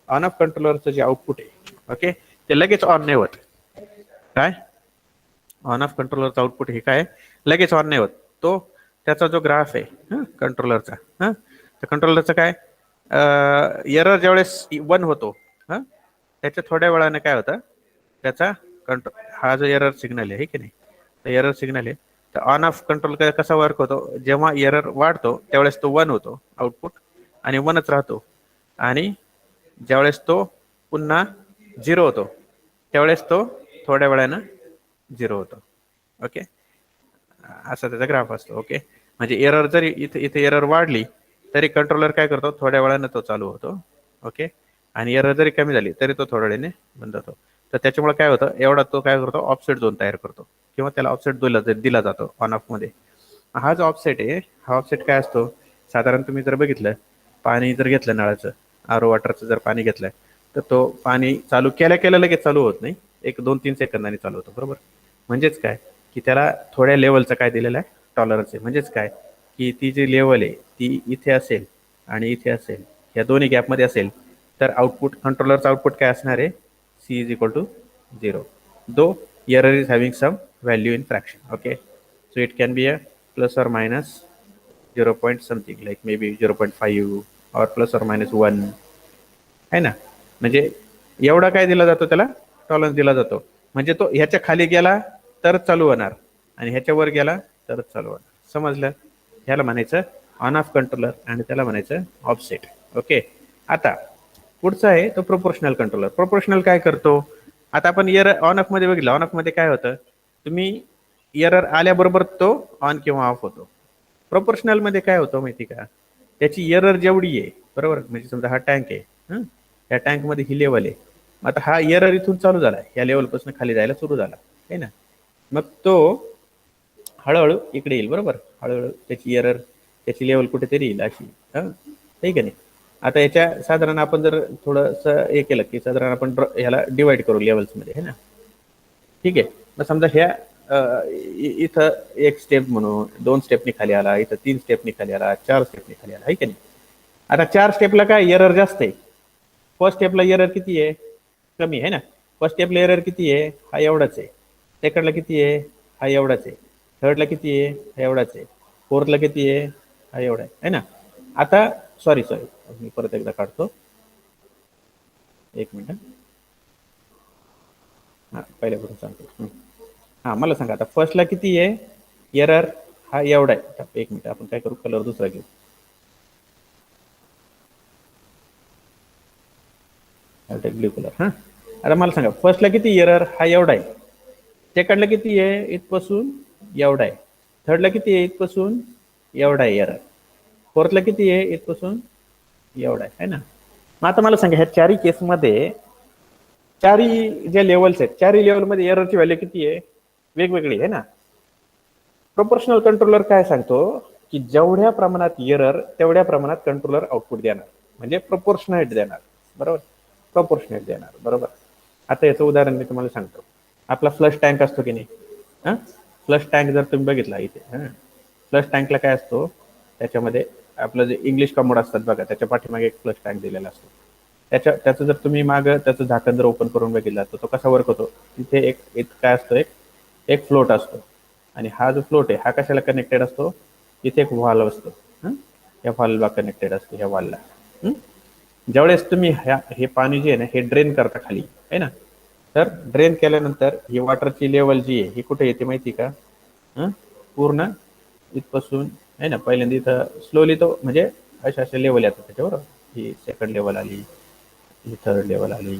ऑन ऑफ कंट्रोलरचं जे आउटपुट आहे, ओके, ते लगेच ऑन नाही होत. काय ऑन ऑफ कंट्रोलरचा आउटपुट हे काय लगेच ऑन नाही होत, तो त्याचा जो ग्राफ आहे कंट्रोलरचा, त्या कंट्रोलरचा काय एरर ज्यावेळेस 1 होतो, त्याच्या थोड्या वेळाने काय होतं, त्याचा हा जो एरर सिग्नल आहे की नाही, तर एरर सिग्नल आहे, तर ऑन ऑफ कंट्रोल कसा वर्क होतो, जेव्हा एरर वाढतो त्यावेळेस तो 1 होतो आउटपुट, आणि 1च राहतो. आणि ज्यावेळेस तो पुन्हा 0 होतो त्यावेळेस तो थोड्या वेळानं 0 होतो. ओके, असा त्याचा ग्राफ असतो. ओके, म्हणजे एरर जरी इथे एरर वाढली तरी कंट्रोलर काय करतो, थोड्या वेळानं तो चालू होतो. ओके, आणि एरर जरी कमी झाली तरी तो थोड्या वेळाने बंद होतो. तर त्याच्यामुळे काय होतं, एवढा तो काय करतो, ऑफसेट झोन तयार करतो, किंवा त्याला ऑफसेट दिला जातो ऑन ऑफ मध्ये. हा जो ऑफसेट आहे, हा ऑफसेट काय असतो, साधारण तुम्ही जर बघितलं, पाणी जर घेतलं नळाचं, आरो वॉटरचं जर पाणी घेतलंय, तर तो पाणी चालू केल्या लगेच चालू होत नाही, एक 2-3 सेकंदांनी चालू होतो, बरोबर. म्हणजेच काय की त्याला थोड्या लेवलचं काय दिलेलं आहे, टॉलरन्स आहे. म्हणजेच काय की ती जी लेवल आहे ती इथे असेल आणि इथे असेल, या दोन्ही गॅपमध्ये असेल, तर आउटपुट कंट्रोलरचं आउटपुट काय असणार आहे, C is equal to 0, though error is having some value in fraction. Okay, so it can be a plus or minus 0 point something, like may be 0.5 or plus or minus 1 आहे ना. म्हणजे एवढा काय दिला जातो, त्याला टॉलरन्स दिला जातो. म्हणजे तो ह्याच्या खाली गेला तरच चालू होणार, आणि ह्याच्या वर गेला तरच चालू होणार. समजलं, ह्याला म्हणायचं ऑन ऑफ कंट्रोलर आणि त्याला म्हणायचं ऑफसेट. ओके, आता पुढचा आहे तो प्रोपोर्शनल कंट्रोलर. प्रोपोर्शनल काय करतो, आता आपण एरर ऑन ऑफ मध्ये बघितलं, ऑन ऑफ मध्ये काय होतं, तुम्ही एरर आल्याबरोबर तो ऑन किंवा ऑफ होतो. प्रोपोर्शनल मध्ये काय होतं माहिती का, त्याची एरर जेवढी आहे, बरोबर, म्हणजे समजा हा टँक आहे, या टँक मध्ये ही लेवल आहे, आता हा एरर इथून चालू झाला, या लेवलपासून खाली जायला सुरू झाला आहे ना, मग तो हळूहळू इकडे येईल, बरोबर, हळूहळू त्याची एरर, त्याची लेवल कुठेतरी येईल अशी, ठीक आहे नाही. आता याच्या साधारण आपण जर थोडंसं हे केलं की साधारण आपण ह्याला डिवाइड करू लेवल्समध्ये, आहे ना. ठीक आहे, मग समजा ह्या इथं एक स्टेप म्हणून 2 स्टेपनी खाली आला, इथं 3 स्टेपनी खाली आला, 4 स्टेपनी खाली आला, आहे की नाही. आता 4 स्टेपला काय एरर जास्त आहे, फर्स्ट स्टेपला एरर किती आहे, कमी आहे ना. फर्स्ट स्टेपला एरर किती आहे, हा एवढाच आहे. सेकंडला किती आहे, हा एवढाच आहे. थर्डला किती आहे, हा एवढाच आहे. फोर्थला किती आहे, हा एवढा आहे ना. आता सॉरी मी परत एकदा काढतो, एक मिनिट. हां, पहिल्यापासून सांगतो. हां, मला सांगा आता फर्स्टला किती आहे एरर, हा एवढा आहे. एक मिनिट, आपण काय करू, कलर दुसरा घेऊ, ब्ल्यू कलर. हां, आता मला सांगा फर्स्टला किती एरर, हा एवढा आहे. सेकंडला किती आहे, इथपासून एवढा आहे. थर्डला किती आहे, इथपासून एवढा आहे एरर. फोर्थला किती आहे, इथपासून एवढा आहे ना. मग आता मला सांगा ह्या चारही केसमध्ये चारही ज्या लेवल्स आहेत, चारही लेवलमध्ये एररची व्हॅल्यू किती आहे, वेगवेगळी आहे ना. प्रोपोर्शनल कंट्रोलर काय सांगतो की जेवढ्या प्रमाणात एरर तेवढ्या प्रमाणात कंट्रोलर आउटपुट देणार, म्हणजे प्रोपोर्शनेट देणार, बरोबर, प्रोपोर्शनेट देणार, बरोबर. आता याचं उदाहरण मी तुम्हाला सांगतो. आपला फ्लश टँक असतो की नाही, फ्लश टँक जर तुम्ही बघितला इथे, फ्लश टँकला काय असतो, त्याच्यामध्ये आपलं जे इंग्लिश कमोड असतात बघा, त्याच्या पाठीमागे एक फ्लश टँक दिलेला असतो. त्याचं जर तुम्ही मागं त्याचं झाकण जर ओपन करून बघितलं तर तो कसा वर्क होतो, तिथे एक काय असतो, एक फ्लोट असतो. आणि हा जो फ्लोट आहे हा कशाला कनेक्टेड असतो, इथे एक व्हॉल्व असतो, या व्हॉल्वला कनेक्टेड असतो, ह्या वॉलला. ज्यावेळेस तुम्ही हे पाणी जे आहे ना हे ड्रेन करता खाली, आहे ना, तर ड्रेन केल्यानंतर ही वॉटरची लेवल जी आहे ही कुठे येते माहिती का, पूर्ण इथपासून, आहे ना, पहिल्यांदा इथं स्लोली तो म्हणजे अशा लेवल येतात त्याच्यावर. ही सेकंड लेवल आली, ही थर्ड लेवल आली,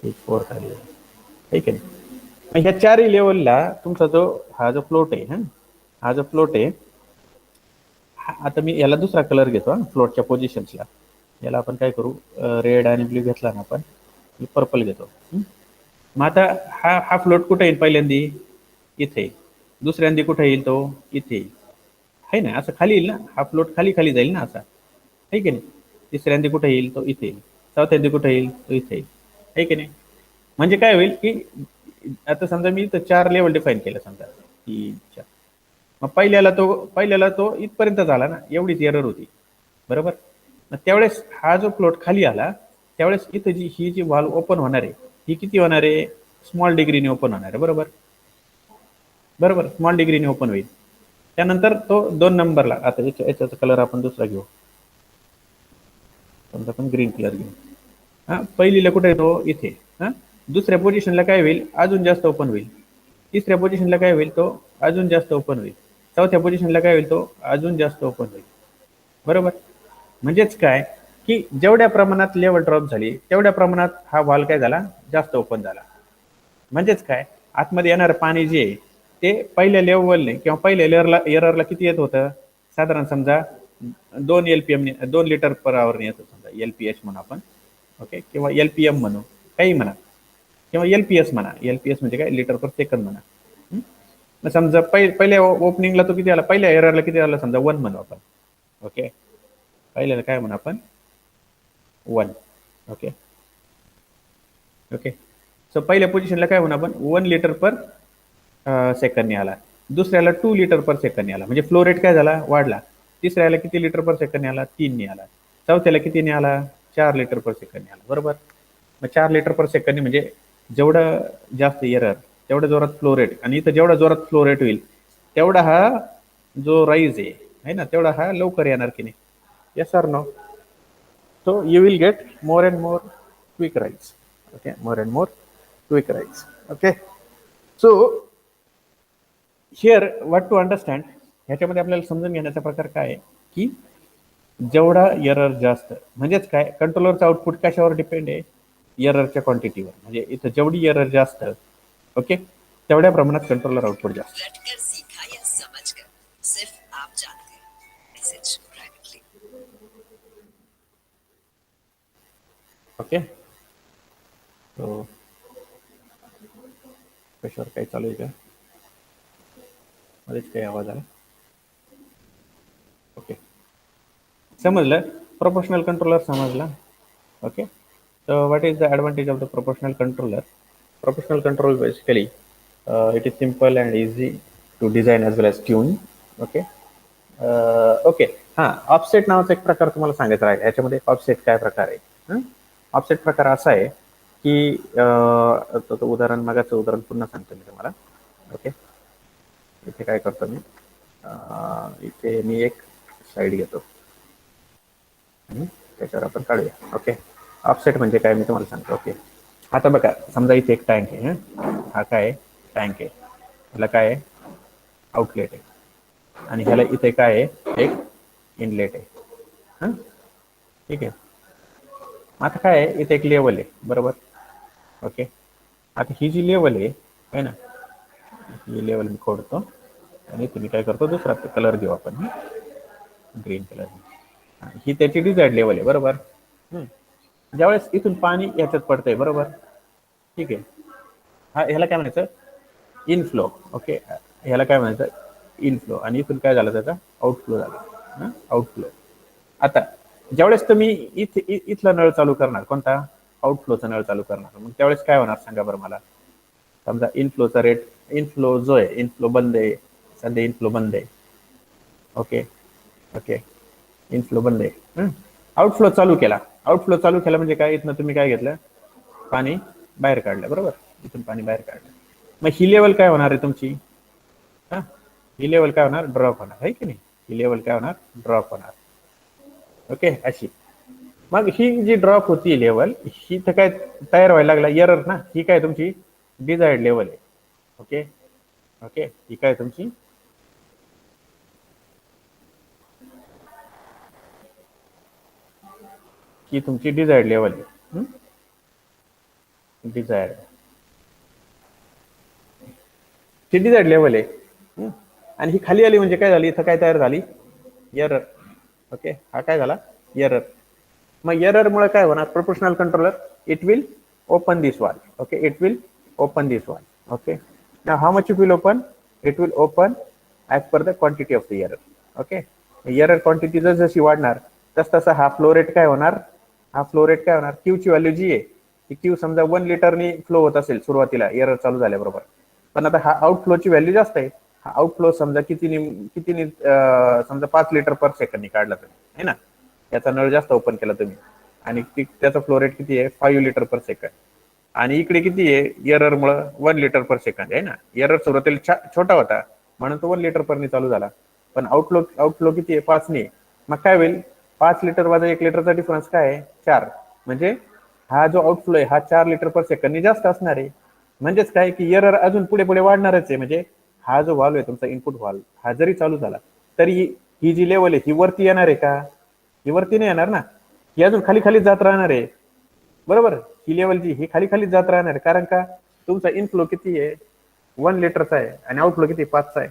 H4 खाली आहे. ठीक आहे. मग ह्या चारही लेवलला तुमचा जो हा जो फ्लोट आहे, हा जो फ्लोट आहे, आता मी याला दुसरा कलर घेतो फ्लोटच्या पोझिशन्सला. याला आपण काय करू, रेड आणि ब्ल्यू घेतला ना आपण, पर्पल घेतो. मग आता हा फ्लोट कुठे येईल पहिल्यांदी, इथे. दुसऱ्यांदी कुठे येईल तो, इथे येईल. आहे ना, असं खाली येईल ना, हा फ्लोट खाली खाली जाईल ना असा, आहे की नाही. तिसऱ्यांदी कुठे येईल तो इथे येईल, चौथ्यांदी कुठे येईल तो इथे येईल, आहे की नाही. म्हणजे काय होईल की आता समजा मी इथं 4 लेवल डिफाईन केलं समजा, 3 4. मग पहिल्याला तो इथपर्यंत झाला ना, एवढीच एरर होती, बरोबर. मग त्यावेळेस हा जो फ्लोट खाली आला, त्यावेळेस इथं ही जी व्हॉल्व ओपन होणार आहे, ही किती होणार आहे, स्मॉल डिग्रीने ओपन होणार आहे, बरोबर. बरोबर, स्मॉल डिग्रीने ओपन होईल. त्यानंतर तो 2 नंबरला, आता याच्याचा कलर आपण दुसरा घेऊ, समजा आपण ग्रीन कलर घेऊ. पहिलीला कुठे येतो, इथे. दुसऱ्या पोझिशनला काय होईल, अजून जास्त ओपन होईल. तिसऱ्या पोझिशनला काय होईल, तो अजून जास्त ओपन होईल. चौथ्या पोझिशनला काय होईल, तो अजून जास्त ओपन होईल, बरोबर. म्हणजेच काय की जेवढ्या प्रमाणात लेवल ड्रॉप झाली, तेवढ्या प्रमाणात हा वॉल काय झाला, जास्त ओपन झाला. म्हणजेच काय, आतमध्ये येणारं पाणी जे आहे ते पहिल्या लेवलने किंवा पहिल्या एररला किती येत होतं, साधारण समजा 2 LPM 2 लिटर पर आवर येत होतं, समजा LPH म्हणू आपण, ओके, किंवा LPM म्हणू, काही म्हणा, किंवा LPS म्हणा. LPS म्हणजे काय, लिटर पर सेकंद म्हणा. मग समजा पहिल्या ओपनिंगला तो किती आला, पहिल्या एररला किती आला, समजा 1 म्हणू आपण, ओके. पहिल्याला काय म्हणू आपण, 1, ओके. ओके, सो पहिल्या पोझिशनला काय म्हणू आपण, 1 लिटर पर सेकंदने आला. दुसऱ्याला 2 लिटर पर सेकंदने आला, म्हणजे फ्लो रेट काय झाला, वाढला. तिसऱ्याला किती लिटर पर सेकंदने आला, 3ने आला. चौथ्याला कितीने आला, 4 लिटर पर सेकंदने आला, बरोबर. मग 4 लिटर पर सेकंदने म्हणजे जेवढं जास्त एरर तेवढं जोरात फ्लो रेट, आणि इथं जेवढा जोरात फ्लो रेट होईल तेवढा हा जो राईज आहे ना, तेवढा हा लवकर येणार की नाही. Yes or no. So you will get more and more quick rise. Okay, more and more quick rise. Okay. So here what to understand, ह्याच्यामध्ये आपल्याला समजून घेण्याचा प्रकार काय आहे की जेवढा एरर जास्त, म्हणजेच काय, कंट्रोलरचं आउटपुट कशावर डिपेंड आहे, एररच्या क्वांटिटीवर. म्हणजे इथं जेवढी एरर जास्त, ओके, तेवढ्या प्रमाणात कंट्रोलर आउटपुट जास्त. ओके. तो कशावर काही चालू आहे का, मध्येच काही आवाज आला. ओके, समजलं. प्रोपोर्शनल कंट्रोलर समजला. Okay. So what is the advantage of the proportional controller? Proportional control basically it is simple and easy to design as well as tune. Okay. Okay. हां, ऑफसेट नावाचा एक प्रकार तुम्हाला सांगायचा आहे. याच्यामध्ये ऑफसेट काय प्रकार आहे, ऑफसेट प्रकार असा आहे की उदाहरण, मागाचं उदाहरण पुन्हा सांगतो मी तुम्हाला. ओके, इथे काय करतो मी, इथे मी एक साईड घेतो आणि त्याच्यावर आपण काढूया. ओके, ऑफसेट म्हणजे काय मी तुम्हाला सांगतो. ओके, आता बघा, समजा इथे एक टँक आहे. हा काय आहे, टँक आहे. ह्याला काय आहे, आउटलेट आहे. आणि ह्याला इथे काय आहे, एक इनलेट आहे. ठीक आहे. आता काय आहे, इथे एक लेवल आहे, बरोबर. ओके, आता ही जी लेवल आहे ना, ही लेवल मी खोडतो आणि तुम्ही काय करतो, दुसरा कलर घेऊ आपण, ग्रीन कलर. ही त्याची डिझायर्ड लेवल आहे, बरोबर. ज्यावेळेस इथून पाणी याच्यात पडतंय, बरोबर, ठीक आहे. ह्याला काय म्हणायचं, इनफ्लो. ओके, ह्याला काय म्हणायचं, इनफ्लो. आणि इथून काय झालं, त्याचा आउटफ्लो झाला, आउटफ्लो. आता ज्यावेळेस तुम्ही इथला नळ चालू करणार, कोणता, आउटफ्लोचा नळ चालू करणार, मग त्यावेळेस काय होणार सांगा बरं मला. समजा इनफ्लोचा रेट, इनफ्लो जो आहे, इनफ्लो बंद आहे, सध्या इनफ्लो बंद आहे. ओके. ओके, इनफ्लो बंद आहे. आउटफ्लो चालू केला. आउटफ्लो चालू केला म्हणजे काय, इथनं तुम्ही काय घेतलं, पाणी बाहेर काढलं, बरोबर. इथून पाणी बाहेर काढलं. मग ही लेवल काय होणार आहे तुमची, ही लेवल काय होणार, ड्रॉप होणार, आहे की नाही. ही लेवल काय होणार, ड्रॉप होणार. ओके, अशी. मग ही जी ड्रॉप होती लेवल, ही तर काय तयार व्हायला लागला एरर ना, ही काय तुमची डिझायर्ड लेवल आहे. ओके. ओके, ही काय तुमची ही तुमची डिझायर्ड लेवल आहे. डिझायर्ड, ही डिझायर्ड लेवल आहे. आणि ही खाली आली म्हणजे काय झाली, इथं काय तयार झाली, एरर. ओके, हा काय झाला, एरर. मग एरर मुळे काय होणार, proportional controller it will open this valve. Okay, it will open this valve. Okay, now how much it will open, it will open as per the quantity of the error. Okay, error quantity जशी वाढणार तस तसा हा flow rate काय होणार, हा flow rate काय होणार, क्यू ची व्हॅल्यू जी आहे ती क्यू समजा 1 लिटरनी फ्लो होत असेल सुरुवातीला एरर चालू झाल्याबरोबर, पण आता हा आउटफ्लोची व्हॅल्यू जास्त आहे. हा आउटफ्लो समजा कितीनी समजा 5 लिटर पर सेकंड काढला तुम्ही, है ना, याचा नळ जास्त ओपन केला तुम्ही आणि त्याचा फ्लो रेट किती आहे, 5 लिटर पर सेकंड. आणि इकडे किती आहे, एरर मुळे 1 लिटर पर सेकंड आहे ना. एरर सुरुवातीला छोटा होता म्हणून तो 1 लिटर परनी चालू झाला, पण आउटफ्लो किती आहे, 5 ने. मग काय होईल, 5 लिटर वजा 1 लिटरचा डिफरन्स काय आहे, 4. म्हणजे हा जो आउटफ्लो आहे हा 4 लिटर पर सेकंड जास्त असणार आहे. म्हणजेच काय की एरर अजून पुढे पुढे वाढणारच आहे. म्हणजे हा जो व्हॉल्व आहे तुमचा इनपुट व्हॉल्व, हा जरी चालू झाला तरी ही जी लेवल आहे ही वरती येणार आहे का, ही वरती नाही येणार ना, ही अजून खाली खाली जात राहणार आहे. बरोबर, ही लेवल जी ही खाली खाली जात राहणार आहे. कारण का, तुमचा इनफ्लो किती आहे, 1 लिटरचा आहे आणि आउटफ्लो किती, 5चा आहे.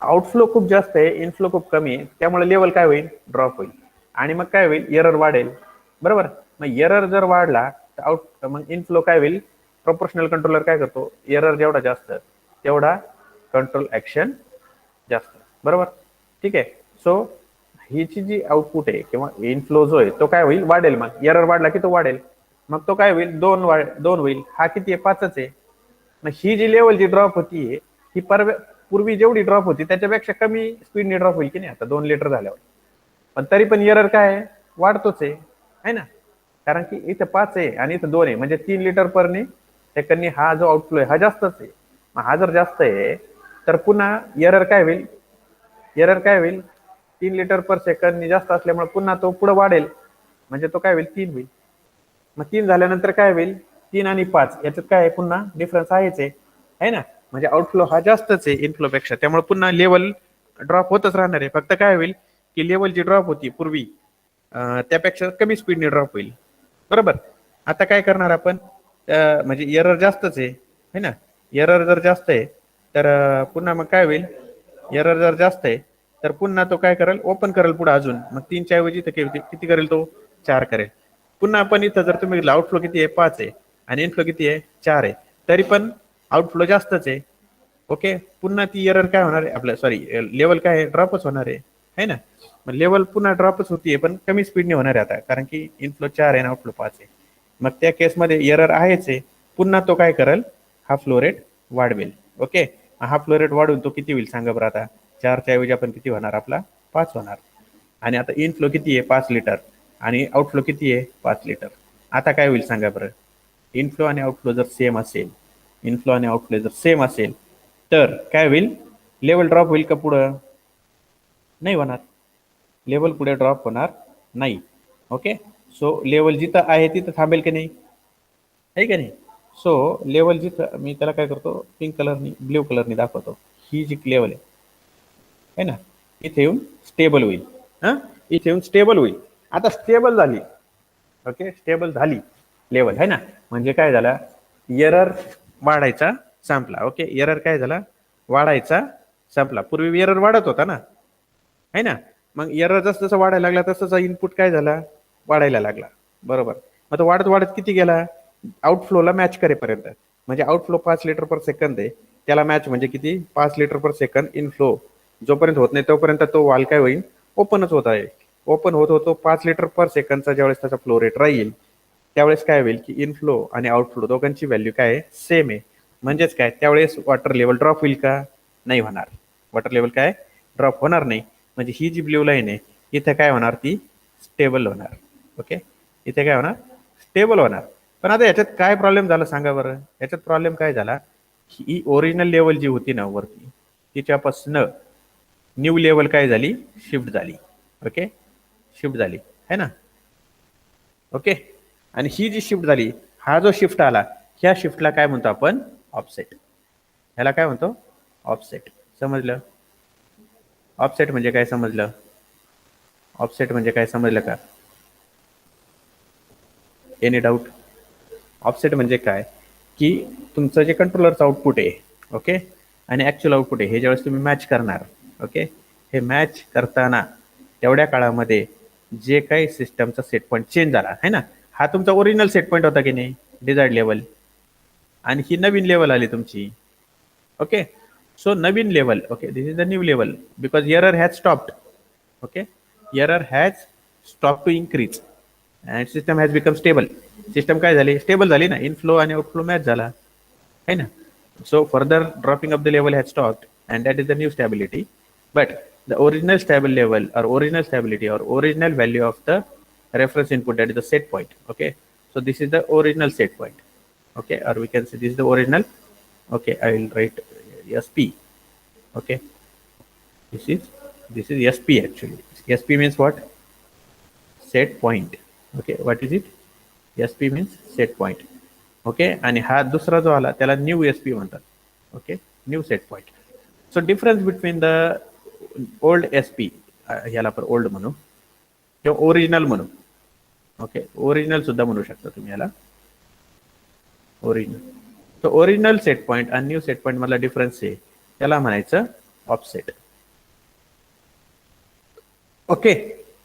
आउटफ्लो खूप जास्त आहे, इनफ्लो खूप कमी आहे, त्यामुळे लेवल काय होईल, ड्रॉप होईल. आणि मग काय होईल, एरर वाढेल. बरोबर, मग एरर जर वाढला तर मग इनफ्लो काय होईल, प्रोपोर्शनल कंट्रोलर काय करतो, एरर जेवढा जास्त तेवढा कंट्रोल ऍक्शन जास्त. बरोबर, ठीक आहे. सो हीची जी आउटपुट आहे किंवा इनफ्लो जो आहे तो काय होईल, वाढेल. मग एरर वाढला की तो वाढेल, मग तो काय होईल, 2 होईल. हा किती आहे, 5च आहे. मग ही जी लेवल जी ड्रॉप होती ही पूर्वी जेवढी ड्रॉप होती त्याच्यापेक्षा कमी स्पीडने ड्रॉप होईल की नाही आता 2 लिटर झाल्यावर. पण तरी पण एरर काय आहे, वाढतोच आहे ना, कारण की इथं 5 आहे आणि इथं 2 आहे, म्हणजे 3 लिटर परने सेकंडनी हा जो आउटफ्लो आहे हा जास्तच आहे. मग हा जर जास्त आहे तर पुन्हा एरर काय होईल, एरर काय होईल, 3 लिटर पर सेकंड जास्त असल्यामुळे पुन्हा तो पुढे वाढेल. म्हणजे तो काय होईल, 3 होईल. मग 3 झाल्यानंतर काय होईल, 3 आणि 5 याच्यात काय आहे, पुन्हा डिफरन्स आहेच आहे ना. म्हणजे आउटफ्लो हा जास्तच आहे इनफ्लो पेक्षा, त्यामुळे पुन्हा लेवल ड्रॉप होतच राहणार आहे. फक्त काय होईल की लेवल जी ड्रॉप होती पूर्वी त्यापेक्षा कमी स्पीडने ड्रॉप होईल. बरोबर, आता काय करणार आपण, म्हणजे एरर जास्तच आहे ना. एरर जर जास्त आहे तर पुन्हा मग काय होईल, एरर जर जास्त आहे तर पुन्हा तो काय करेल, ओपन करेल पुढे अजून. मग 3च्या ऐवजी किती करेल, तो 4 करेल. पुन्हा आपण इथं जर तुम्ही आउटफ्लो किती आहे, 5 आहे आणि इनफ्लो किती आहे, 4 आहे, तरी पण आउटफ्लो जास्तच आहे. ओके, पुन्हा ती एरर काय होणार आहे, आपल्या सॉरी लेवल काय आहे, ड्रॉपच होणार आहे ना. मग लेवल पुन्हा ड्रॉपच होतीये पण कमी स्पीडने होणार आहे आता, कारण की इनफ्लो 4 आहे ना आउटफ्लो 5 आहे. मग त्या केसमध्ये एरर आहेच आहे, पुन्हा तो काय करेल, हा फ्लो रेट वाढवेल. ओके, हा फ्लो रेट वाढून तो किती होईल सांगा बरं आता, 4च्या ऐवजी आपण किती होणार, आपला 5 होणार. आणि आता इनफ्लो किती आहे, 5 लिटर आणि आउटफ्लो किती आहे, 5 लिटर. आता काय होईल सांगा बरं, इनफ्लो आणि आउटफ्लो जर सेम असेल, इनफ्लो आणि आउटफ्लो जर सेम असेल तर काय होईल, लेवल ड्रॉप होईल का पुढं, नाही होणार. लेवल पुढे ड्रॉप होणार नाही. ओके, सो लेवल जिथं आहे तिथं थांबेल की नाही, आहे का नाही. सो लेवल जिथं, मी त्याला काय करतो, पिंक कलरनी ब्ल्यू कलरनी दाखवतो. ही जी लेवल आहे ना, इथे येऊन स्टेबल होईल. इथे येऊन स्टेबल होईल. आता स्टेबल झाली, ओके, स्टेबल झाली लेवल, है ना. म्हणजे काय झाला, एरर वाढायचा संपला. ओके, एरर काय झाला, वाढायचा संपला. पूर्वी एरर वाढत होता ना, है ना. मग एरर जसं जसं वाढायला लागला तसं इनपुट काय झाला, वाढायला लागला. बरोबर, मग तो वाढत वाढत किती गेला, आउटफ्लोला मॅच करेपर्यंत. म्हणजे आउटफ्लो 5 लिटर पर सेकंद आहे, त्याला मॅच म्हणजे किती, 5 लिटर पर सेकंद इनफ्लो. जोपर्यंत होत नाही तोपर्यंत तो वाल काय होईल, ओपनच होत आहे. ओपन होत होतो 5 लिटर पर सेकंदचा ज्यावेळेस त्याचा फ्लो रेट राहील त्यावेळेस काय होईल की इनफ्लो आणि आउटफ्लो दोघांची व्हॅल्यू काय आहे, सेम आहे. म्हणजेच काय, त्यावेळेस वॉटर लेवल ड्रॉप होईल का, नाही होणार. वॉटर लेवल काय ड्रॉप होणार नाही. म्हणजे ही जी ब्ल्यू लाईन आहे इथे काय होणार, ती स्टेबल होणार. ओके, इथे काय होणार, स्टेबल होणार. पण आता याच्यात काय प्रॉब्लेम झाला सांगा बरं, याच्यात प्रॉब्लेम काय झाला, ही ओरिजिनल लेवल जी होती ना वरती, तिच्यापासून न्यू लेवल काय झाली, शिफ्ट झाली. ओके, शिफ्ट झाली, है ना. ओके, आणि ही जी शिफ्ट झाली, हा जो शिफ्ट आला, ह्या शिफ्टला काय म्हणतो आपण, ऑफसेट. ह्याला काय म्हणतो, ऑफसेट. समजलं, ऑफसेट म्हणजे काय समजलं, ऑफसेट म्हणजे काय समजलं का, एनी डाऊट. ऑफसेट म्हणजे काय, की तुमचं जे कंट्रोलरचं आउटपुट आहे, ओके, आणि ॲक्च्युअल आउटपुट आहे, हे ज्यावेळेस तुम्ही मॅच करणार, ओके, हे मॅच करताना तेवढ्या काळामध्ये जे काही सिस्टमचा सेट पॉईंट चेंज झाला आहे ना, हा तुमचा ओरिजिनल सेट पॉईंट होता की नाही, डिझायर्ड लेवल, आणि ही नवीन लेवल आली तुमची. ओके, सो नवीन level, okay, this is the new level because error has stopped. Okay, error has stop to increase and system has become stable. System काय झाली, stable झाली ना, इनफ्लो आणि आउटफ्लो मॅच झाला है ना. So further dropping of the level has stopped, and that is the new stability. But the original stable level or original stability or original value of the reference input, that is the set point. Okay, so this is the original set point. Okay, or we can say this is the original. Okay, I will write SP. Okay, this is SP actually. SP means what? Set point. Okay, what is it? SP means set point. Okay, आणि हा दुसरा जो आला त्याला new S P म्हणतात. Okay, new set point. So difference between the old S P, ह्याला आपण old म्हणू किंवा ओरिजिनल म्हणू. ओके, ओरिजिनल सुद्धा म्हणू शकता तुम्ही याला, ओरिजिनल. तो ओरिजिनल सेट पॉईंट आणि न्यू सेट पॉईंट मधला डिफरन्स आहे, त्याला म्हणायचं ऑफसेट. ओके,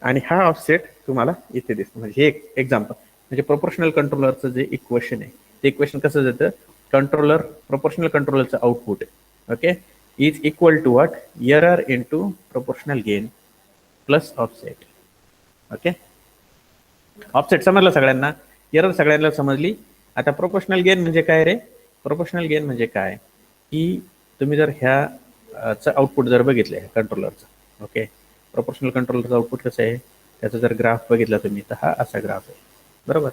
आणि हा ऑफसेट तुम्हाला इथे दिसतो. म्हणजे हे एक एक्झाम्पल, म्हणजे प्रोपोर्शनल कंट्रोलरचं जे इक्वेशन आहे, ते इक्वेशन कसं जातं, कंट्रोलर, प्रोपोर्शनल कंट्रोलरचं output, okay, is equal to what, error into proportional gain plus offset. Okay, offset समजलं सगळ्यांना, एरर सगळ्यांना समजली. आता प्रोपोर्शनल गेन म्हणजे काय रे, प्रोपोर्शनल गेन म्हणजे काय, की तुम्ही जर ह्याचं आउटपुट जर बघितलं कंट्रोलरचं, ओके, प्रोपोर्शनल कंट्रोलरचं आउटपुट कसं आहे, त्याचा जर ग्राफ बघितला तुम्ही तर हा असा ग्राफ आहे, बरोबर.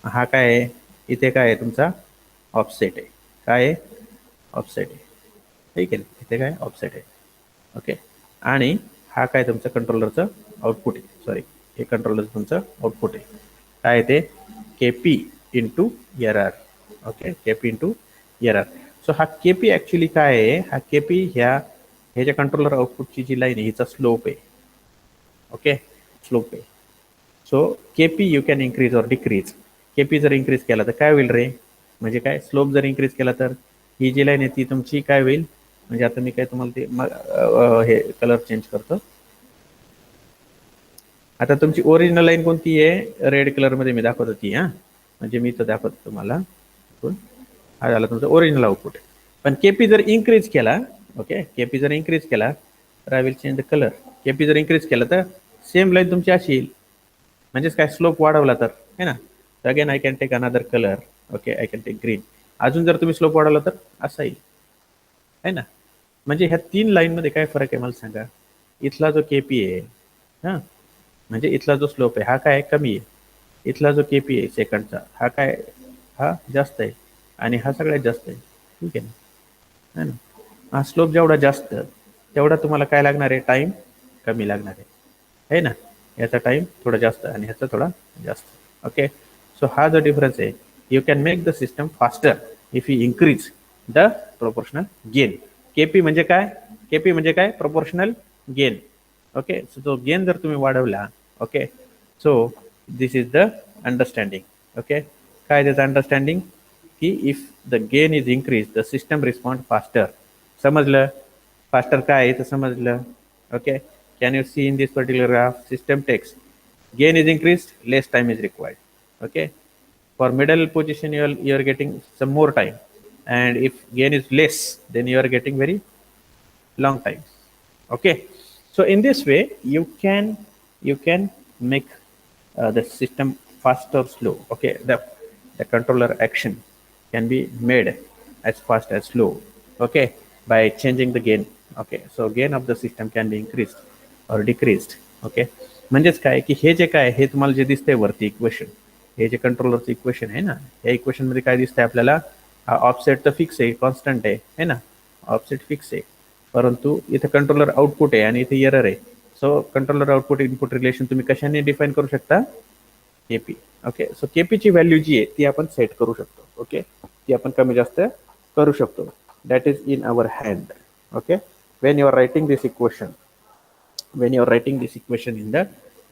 हा काय आहे, इथे काय आहे तुमचा ऑफसेट आहे, काय आहे, ऑफसेट आहे, ठीक आहे, इथे काय ऑफसेट आहे. ओके, आणि हा काय तुमचं कंट्रोलरचं आउटपुट आहे, सॉरी, हे कंट्रोलरचं तुमचं आउटपुट आहे, काय ते के पी इंटू एरर. ओके, के पी इंटू एरर. सो हा के पी ॲक्च्युली काय आहे, हा के पी ह्याच्या कंट्रोलर आउटपुटची जी लाईन आहे हिचा स्लोप आहे. ओके, स्लोप आहे. So K P U can increase or decrease. K P जर इन्क्रीज केला तर काय होईल रे, म्हणजे काय, स्लोप जर इन्क्रीज केला तर ही जी लाईन आहे ती तुमची काय होईल, म्हणजे आता मी काय तुम्हाला ते हे कलर चेंज करतो. आता तुमची ओरिजिनल लाईन कोणती आहे, रेड कलरमध्ये मी दाखवत होती. हां, म्हणजे मी तर दाखवतो तुम्हाला, हा झाला तुमचा ओरिजिनल आउटपुट. पण के पी जर इन्क्रीज केला, ओके, के पी जर इन्क्रीज केला तर I will change the colour. K P जर इन्क्रीज केला तर सेम लाईन तुमची अशी येईल, म्हणजेच काय, स्लोप वाढवला तर है ना. तर again I can take another colour. Okay, I can take green. अजून जर तुम्ही स्लोप वाढवला तर असा येईल, है ना. म्हणजे ह्या तीन लाईनमध्ये काय फरक आहे मला सांगा. इथला जो के पी आहे, हां, म्हणजे इथला जो स्लोप आहे हा काय कमी आहे, इथला जो के पी आहे सेकंडचा हा काय, हा जास्त आहे, आणि हा सगळ्यात जास्त आहे, ठीक आहे ना, है ना. हा स्लोप जेवढा जास्त तेवढा तुम्हाला काय लागणार आहे, टाईम कमी लागणार आहे ना. याचा टाईम थोडा जास्त आणि ह्याचा थोडा जास्त. ओके, सो हा जो डिफरन्स आहे, you can make the system faster if you increase the proportional gain. K P म्हणजे काय, के पी म्हणजे काय, प्रोपोर्शनल गेन. ओके, सो तो गेन जर तुम्ही वाढवला, okay, so this is the understanding. Okay, काय त्याचं अंडरस्टँडिंग, की if the gain is increase the system respond faster. समजलं, फास्टर काय आहे तर समजलं. Okay, can you see in this particular graph, system takes, gain is increased, less time is required. Okay, for middle position you are getting some more time, and if gain is less then you are getting very long time. Okay, so in this way you can make the system fast or slow. Okay, the controller action can be made as fast as slow. Okay, by changing the gain. Okay, so gain of the system can be increased or decreased. Okay, म्हणजेच काय, की हे जे काय, हे तुम्हाला जे दिसतंय वरती इक्वेशन, हे जे कंट्रोलरचं इक्वेशन आहे ना, या इक्वेशनमध्ये काय दिसतंय आपल्याला, हा ऑफसेट तर फिक्स आहे, कॉन्स्टंट आहे ना, ऑफसेट फिक्स आहे, परंतु इथे कंट्रोलर आउटपुट आहे आणि इथे एरर आहे. So controller output input relation तुम्ही कशाने डिफाईन करू शकता, के पी. ओके, सो के पीची व्हॅल्यू जी आहे ती आपण सेट करू शकतो. ओके, ती आपण कमी जास्त करू शकतो. That is in our hand. Okay, when you are writing this equation, when you are writing this equation in the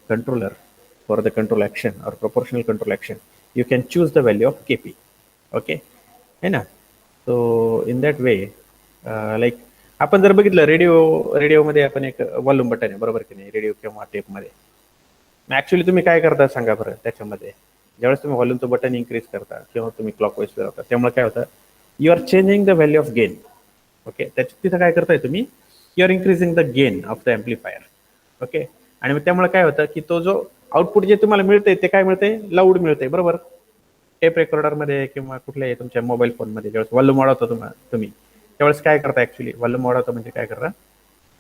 controller for the control action or proportional control action, you can choose the value of kp. Okay है ना. So in that way like आपण जर बघितलं रेडिओमध्ये आपण एक volume button आहे बरोबर की नाही, रेडिओ किंवा टेपमध्ये. ऍक्च्युली तुम्ही काय करता सांगा बरं त्याच्यामध्ये, ज्यावेळेस तुम्ही व्हॉल्यूमचं बटन इन्क्रीज करता किंवा तुम्ही क्लॉकवाईज फिरवता, त्यामुळे काय होतं, you are changing the value of gain. Okay, त्याच्या तिथं काय करताय तुम्ही, you are increasing the gain of the amplifier. Okay, आणि मग त्यामुळे काय होतं की तो जो आउटपुट जे तुम्हाला मिळतंय ते काय मिळतंय, लाऊड मिळतंय बरोबर. टेप रेकॉर्डरमध्ये किंवा कुठल्याही तुमच्या मोबाईल फोनमध्ये ज्यावेळेस व्हॉल्यूम वाढवता तुम्ही त्यावेळेस काय करता, ऍक्च्युली व्हॉल्यूम वाढवता म्हणजे काय करता,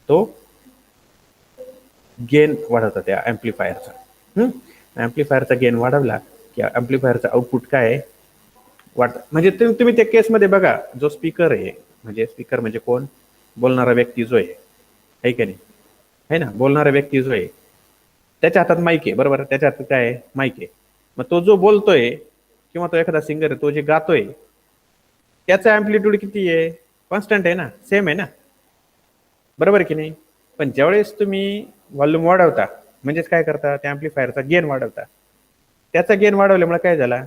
तो गेन वाढवता त्या ॲम्प्लिफायरचा. ॲम्प्लिफायरचा गेन वाढवला की ॲम्प्लिफायरचं आउटपुट काय आहे, वाढतं. म्हणजे तुम्ही त्या केसमध्ये बघा, जो स्पीकर आहे म्हणजे कोण, बोलणारा व्यक्ती जो आहे की नाही, आहे ना, बोलणारा व्यक्ती जो आहे त्याच्या हातात माईक आहे बरोबर, त्याच्या हातात काय आहे, माईक आहे. मग तो जो बोलतोय किंवा तो एखादा सिंगर आहे तो जे गातोय त्याचा ॲम्प्लिट्यूड किती आहे, कॉन्स्टंट आहे ना, सेम आहे ना, बरोबर की नाही. पण ज्यावेळेस तुम्ही व्हॉल्यूम वाढवता म्हणजेच काय करता, त्या ॲम्प्लिफायरचा गेन वाढवता. त्याचा गेन वाढवल्यामुळे काय झाला,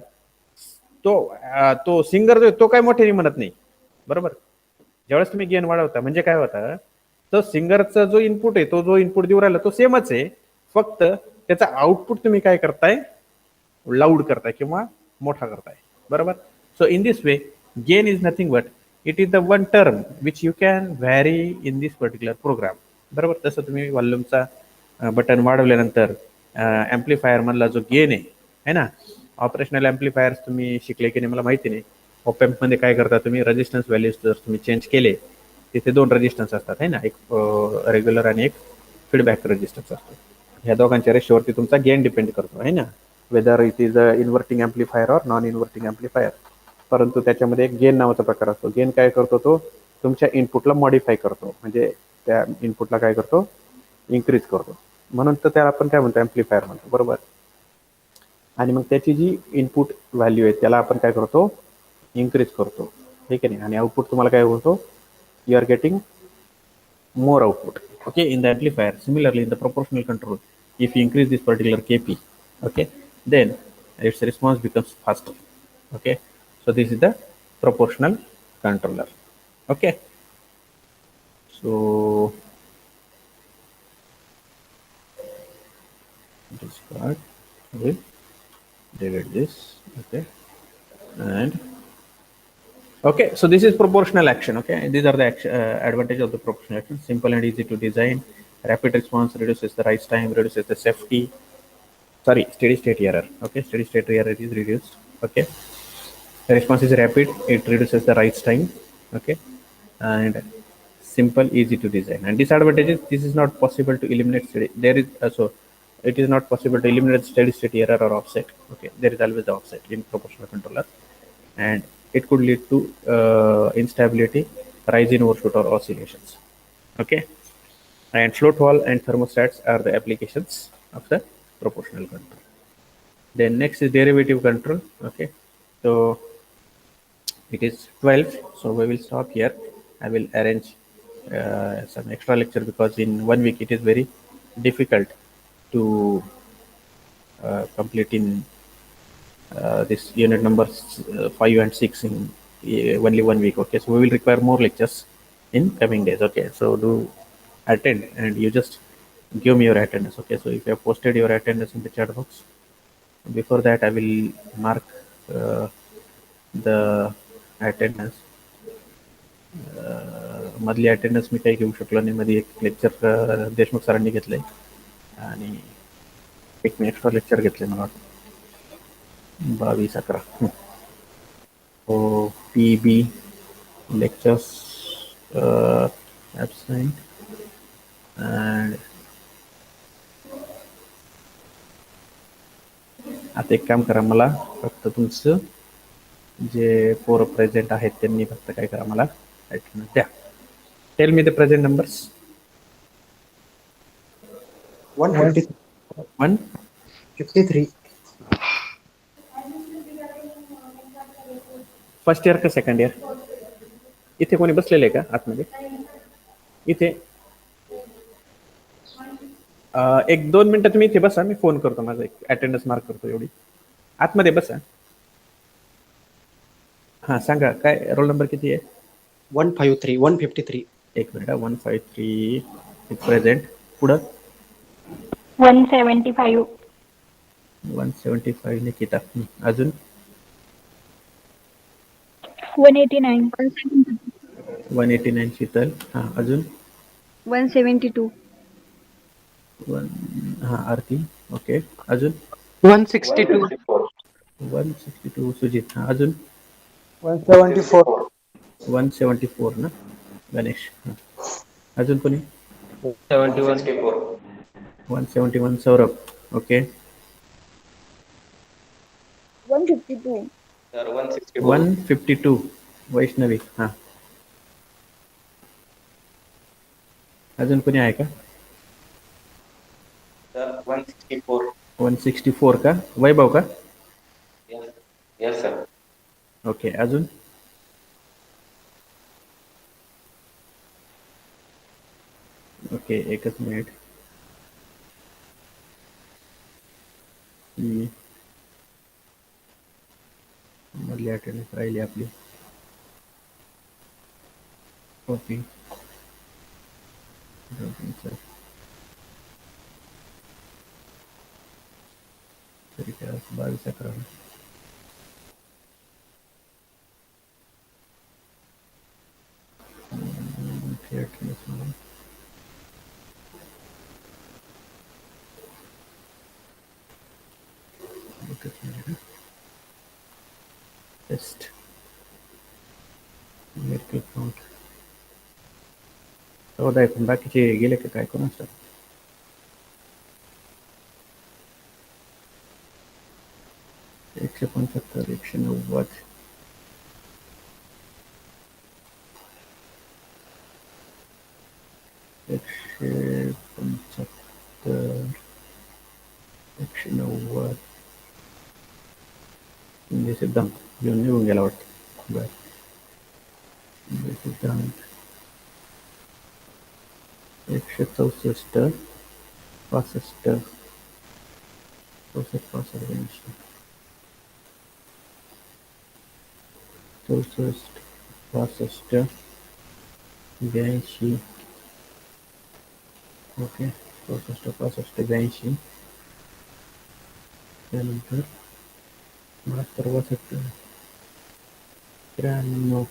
तो सिंगर जो तो काय मोठ्याने म्हणत नाही बरोबर. ज्यावेळेस तुम्ही गेन वाढवता म्हणजे काय होतं, तर सिंगरचा जो इनपुट आहे तो जो इनपुट देऊ राहिला तो सेमच आहे, फक्त त्याचा आउटपुट तुम्ही काय करताय, लाऊड करताय किंवा मोठा करताय बरोबर. So in this way gain is nothing but it is the one term which you can vary in this particular program बरोबर. तसं तुम्ही व्हॉल्यूमचा बटन वाढवल्यानंतर ॲम्प्लिफायर मधला जो गेन आहे ना, ऑपरेशनल ॲम्प्लिफायर्स तुम्ही शिकले की नाही मला माहिती नाही. ऑपॅम्पमध्ये काय करता तुम्ही, रेजिस्टन्स व्हॅल्यूज जर तुम्ही चेंज केले तिथे दोन रेजिस्टन्स असतात आहे ना, एक रेग्युलर आणि एक फीडबॅक रेजिस्टन्स असतो. ह्या दोघांच्या रेशोवरती तुमचा गेन डिपेंड करतो आहे ना, whether it is a inverting amplifier or non inverting amplifier. परंतु त्याच्यामध्ये एक गेन नावाचा प्रकार असतो. गेन काय करतो, तो तुमच्या इनपुटला मॉडिफाय करतो, म्हणजे त्या इनपुटला काय करतो, इन्क्रीज करतो. म्हणून तर त्याला आपण काय म्हणतो, ॲम्प्लिफायर म्हणतो बरोबर. आणि मग त्याची जी इनपुट व्हॅल्यू आहे त्याला आपण काय करतो, इन्क्रीज करतो, ठीक आहे. आणि आउटपुट तुम्हाला काय होतो, you are getting more output, okay, in the amplifier. Similarly in the proportional control, if you increase this particular kp, okay, then its response becomes faster. Okay, so this is the proportional controller. Okay, so this part will delete this. Okay, and okay, so this is proportional action. Okay, these are the advantages of the proportional action. Simple and easy to design, rapid response, reduces the rise time, reduces the safety, sorry, steady state error. Okay, steady state error is reduced. Okay, the response is rapid, it reduces the rise time. Okay, and simple, easy to design. And disadvantages, this is not possible to eliminate there is also it is not possible to eliminate steady state error or offset. Okay, there is always the offset in proportional controller, and it could lead to instability, rise in overshoot or oscillations. Okay, and float wall and thermostats are the applications of the proportional control. Then next is derivative control. Okay, so it is 12, so we will stop here. I will arrange some extra lecture because in 1 week it is very difficult to complete in this unit numbers 5 and 6 in only 1 week. Okay, so we will require more lectures in coming days. Okay, so do attend and you just give me your attendance. Okay, so if you have posted your attendance in the chat box, before that I will mark the attendance. मधली attendance मी काही घेऊ शकलो नाही, मध्ये एक lecture Deshmukh सरांनी घेतलंय आणि एक मी एक्स्ट्रा लेक्चर घेतले मला वाटतं 22/11. O P B lectures absent and आता एक काम करा, मला फक्त तुमचं जे पोरं प्रेझेंट आहेत त्यांनी फक्त काय करा, मला अटेंडन्स द्या. Tell me the present numbers. 153. First year का सेकंड इयर? इथे कोणी बसलेलं आहे का आतमध्ये? इथे 1-2 मिनिटं तुम्ही इथे बसा, मी फोन करतो, माझा एक अटेंडन्स मार्क करतो. एवढी आतमध्ये बसा. हां सांगा काय रोल नंबर किती आहे? 153, 153. एक मिनिट. 153 is present. पुढं 175. 175 निकिता. अजून 189. 189 शीतल. हां अजून 172. हां आरती. ओके. अजून 162. 162 सुजित. हां अजून 174. 174 ना गणेश. हां अजून कोणी? 71. 171 सौरभ. ओके. 152. Sir, 164. 152 वैष्णवी. हां अजून कोणी आहे का? Sir, 164. 164 का? वैभव का? Yes. Yes, sir. ओके. अजून ओके एकच मिनिट. मधली अटेंडन्स राहिली आपली. कॉपी तरी काय 22/11. टेस्ट मेडिकल काउंट 14 आहे पण बाकीचे गेले का काय कोण असतात? एकशे 75, 190, 175, 190 सिद्धांत घेऊन निघून गेला वाटतं. बरं सिद्धांत 164, 65, 64, 65, 64, 65, 82. ओके. 64, 65, 82. त्यानंतर 72, 72, 93,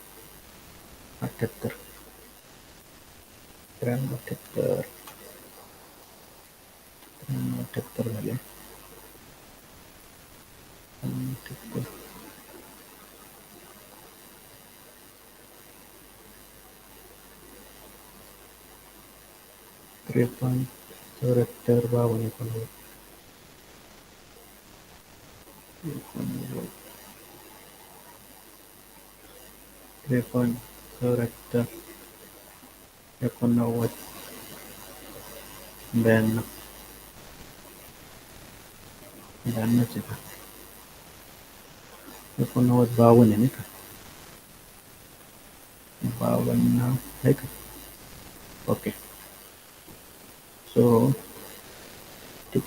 78, 93, 78, 78 झाले. 78, 53, 74, 52, 89, 53, 74, 89, 92, 92 का 89, 52 आहे नाही का? 52 आहे का? ओके. सो ठीक.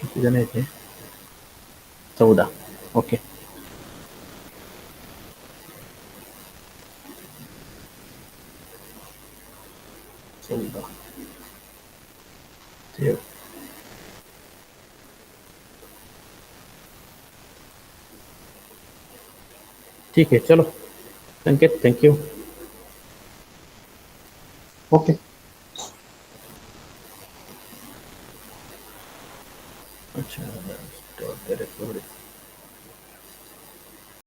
किती जण आहेत? 14. ओके. ठीक है चलो संकेत थैंक यू. Okay. अच्छा